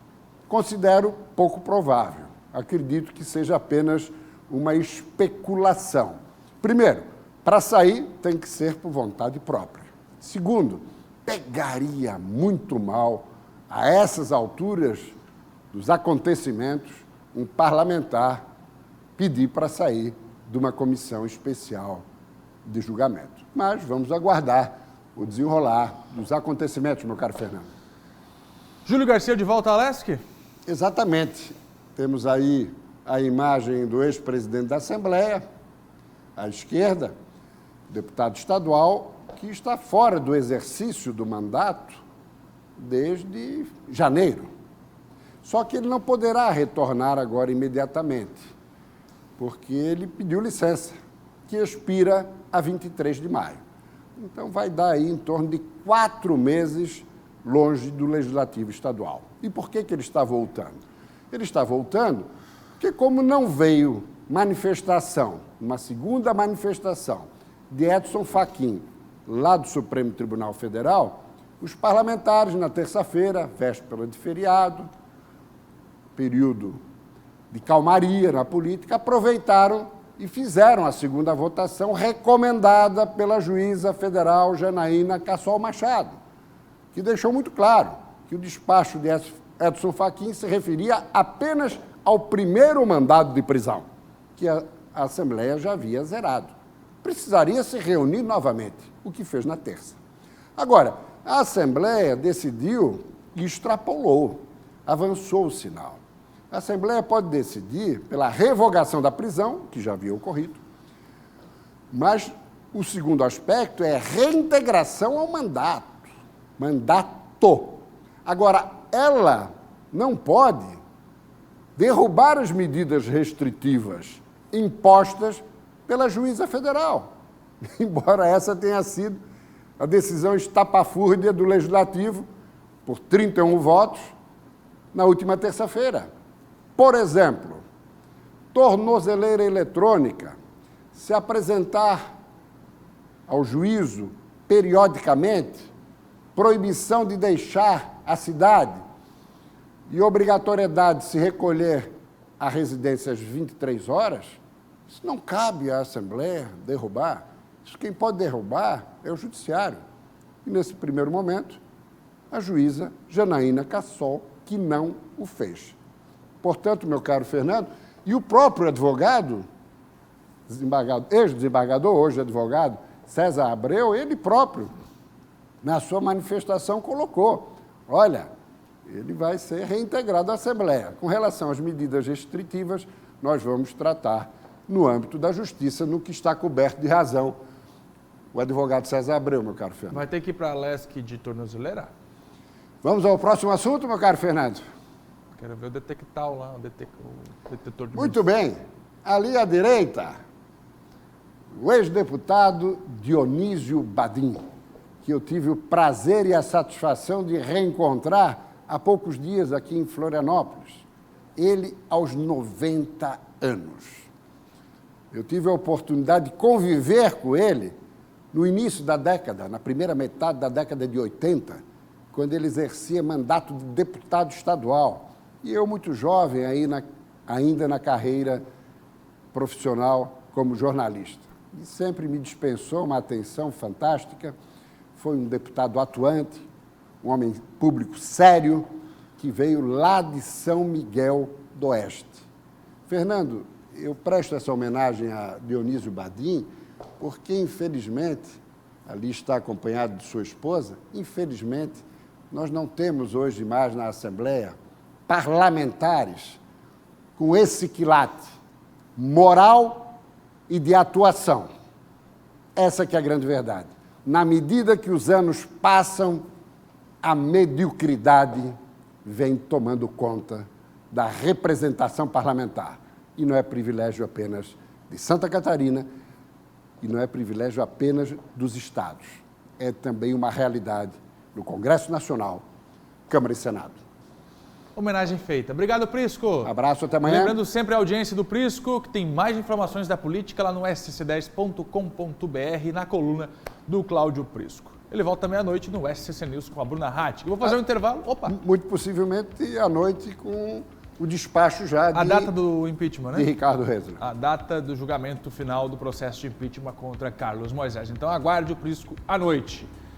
Speaker 16: Considero pouco provável. Acredito que seja apenas uma especulação. Primeiro, para sair tem que ser por vontade própria. Segundo, pegaria muito mal, a essas alturas dos acontecimentos, um parlamentar pedir para sair de uma comissão especial de julgamento. Mas vamos aguardar o desenrolar dos acontecimentos, meu caro Fernando.
Speaker 1: Júlio Garcia de volta a Lesc?
Speaker 16: Exatamente. Temos aí a imagem do ex-presidente da Assembleia, à esquerda, deputado estadual, que está fora do exercício do mandato desde janeiro. Só que ele não poderá retornar agora imediatamente, porque ele pediu licença, que expira a 23 de maio. Então vai dar aí em torno de 4 meses longe do Legislativo Estadual. E por que ele está voltando? Ele está voltando porque, como não veio manifestação, uma segunda manifestação de Edson Fachin, lá do Supremo Tribunal Federal, os parlamentares, na terça-feira, véspera de feriado, período de calmaria na política, aproveitaram e fizeram a segunda votação recomendada pela juíza federal Janaína Cassol Machado, que deixou muito claro que o despacho de Edson Fachin se referia apenas ao primeiro mandado de prisão, que a Assembleia já havia zerado. Precisaria se reunir novamente, o que fez na terça. Agora, a Assembleia decidiu e extrapolou, avançou o sinal. A Assembleia pode decidir pela revogação da prisão, que já havia ocorrido, mas o segundo aspecto é reintegração ao mandato. Mandato. Agora, ela não pode derrubar as medidas restritivas impostas pela juíza federal, embora essa tenha sido a decisão estapafúrdia do Legislativo, por 31 votos, na última terça-feira. Por exemplo, tornozeleira eletrônica, se apresentar ao juízo periodicamente, proibição de deixar a cidade e obrigatoriedade de se recolher à residência às 23 horas, isso não cabe à Assembleia derrubar. Isso quem pode derrubar é o Judiciário. E, nesse primeiro momento, a juíza Janaína Cassol, que não o fez. Portanto, meu caro Fernando, e o próprio advogado, ex-desembargador, hoje advogado, César Abreu, ele próprio, na sua manifestação, colocou, olha, ele vai ser reintegrado à Assembleia. Com relação às medidas restritivas, nós vamos tratar no âmbito da Justiça, no que está coberto de razão o advogado César Abreu, meu caro Fernando.
Speaker 1: Vai ter que ir para a Lesc de tornozeleira?
Speaker 16: Vamos ao próximo assunto, meu caro Fernando?
Speaker 1: Quero ver o detectal lá, o detetor de
Speaker 16: Muito bem. Ali à direita, o ex-deputado Dionísio Badim, que eu tive o prazer e a satisfação de reencontrar há poucos dias aqui em Florianópolis. Ele aos 90 anos. Eu tive a oportunidade de conviver com ele no início da década, na primeira metade da década de 80, quando ele exercia mandato de deputado estadual. E eu, muito jovem, ainda na carreira profissional como jornalista. E sempre me dispensou uma atenção fantástica. Foi um deputado atuante, um homem público sério, que veio lá de São Miguel do Oeste. Fernando, eu presto essa homenagem a Dionísio Badim, porque, infelizmente, ali está acompanhado de sua esposa. Infelizmente, nós não temos hoje mais na Assembleia parlamentares com esse quilate moral e de atuação. Essa que é a grande verdade. Na medida que os anos passam, a mediocridade vem tomando conta da representação parlamentar. E não é privilégio apenas de Santa Catarina, e não é privilégio apenas dos estados. É também uma realidade no Congresso Nacional, Câmara e Senado.
Speaker 1: Homenagem feita. Obrigado, Prisco.
Speaker 16: Abraço, até amanhã.
Speaker 1: Lembrando sempre a audiência do Prisco, que tem mais informações da política lá no scc10.com.br, na coluna do Cláudio Prisco. Ele volta meia-noite no SCC News com a Bruna Ratti. Eu vou fazer um intervalo. Opa!
Speaker 16: Muito possivelmente à noite com o despacho já
Speaker 1: a data do impeachment, né?
Speaker 16: De Ricardo Reis.
Speaker 1: A data do julgamento final do processo de impeachment contra Carlos Moisés. Então aguarde o Prisco à noite.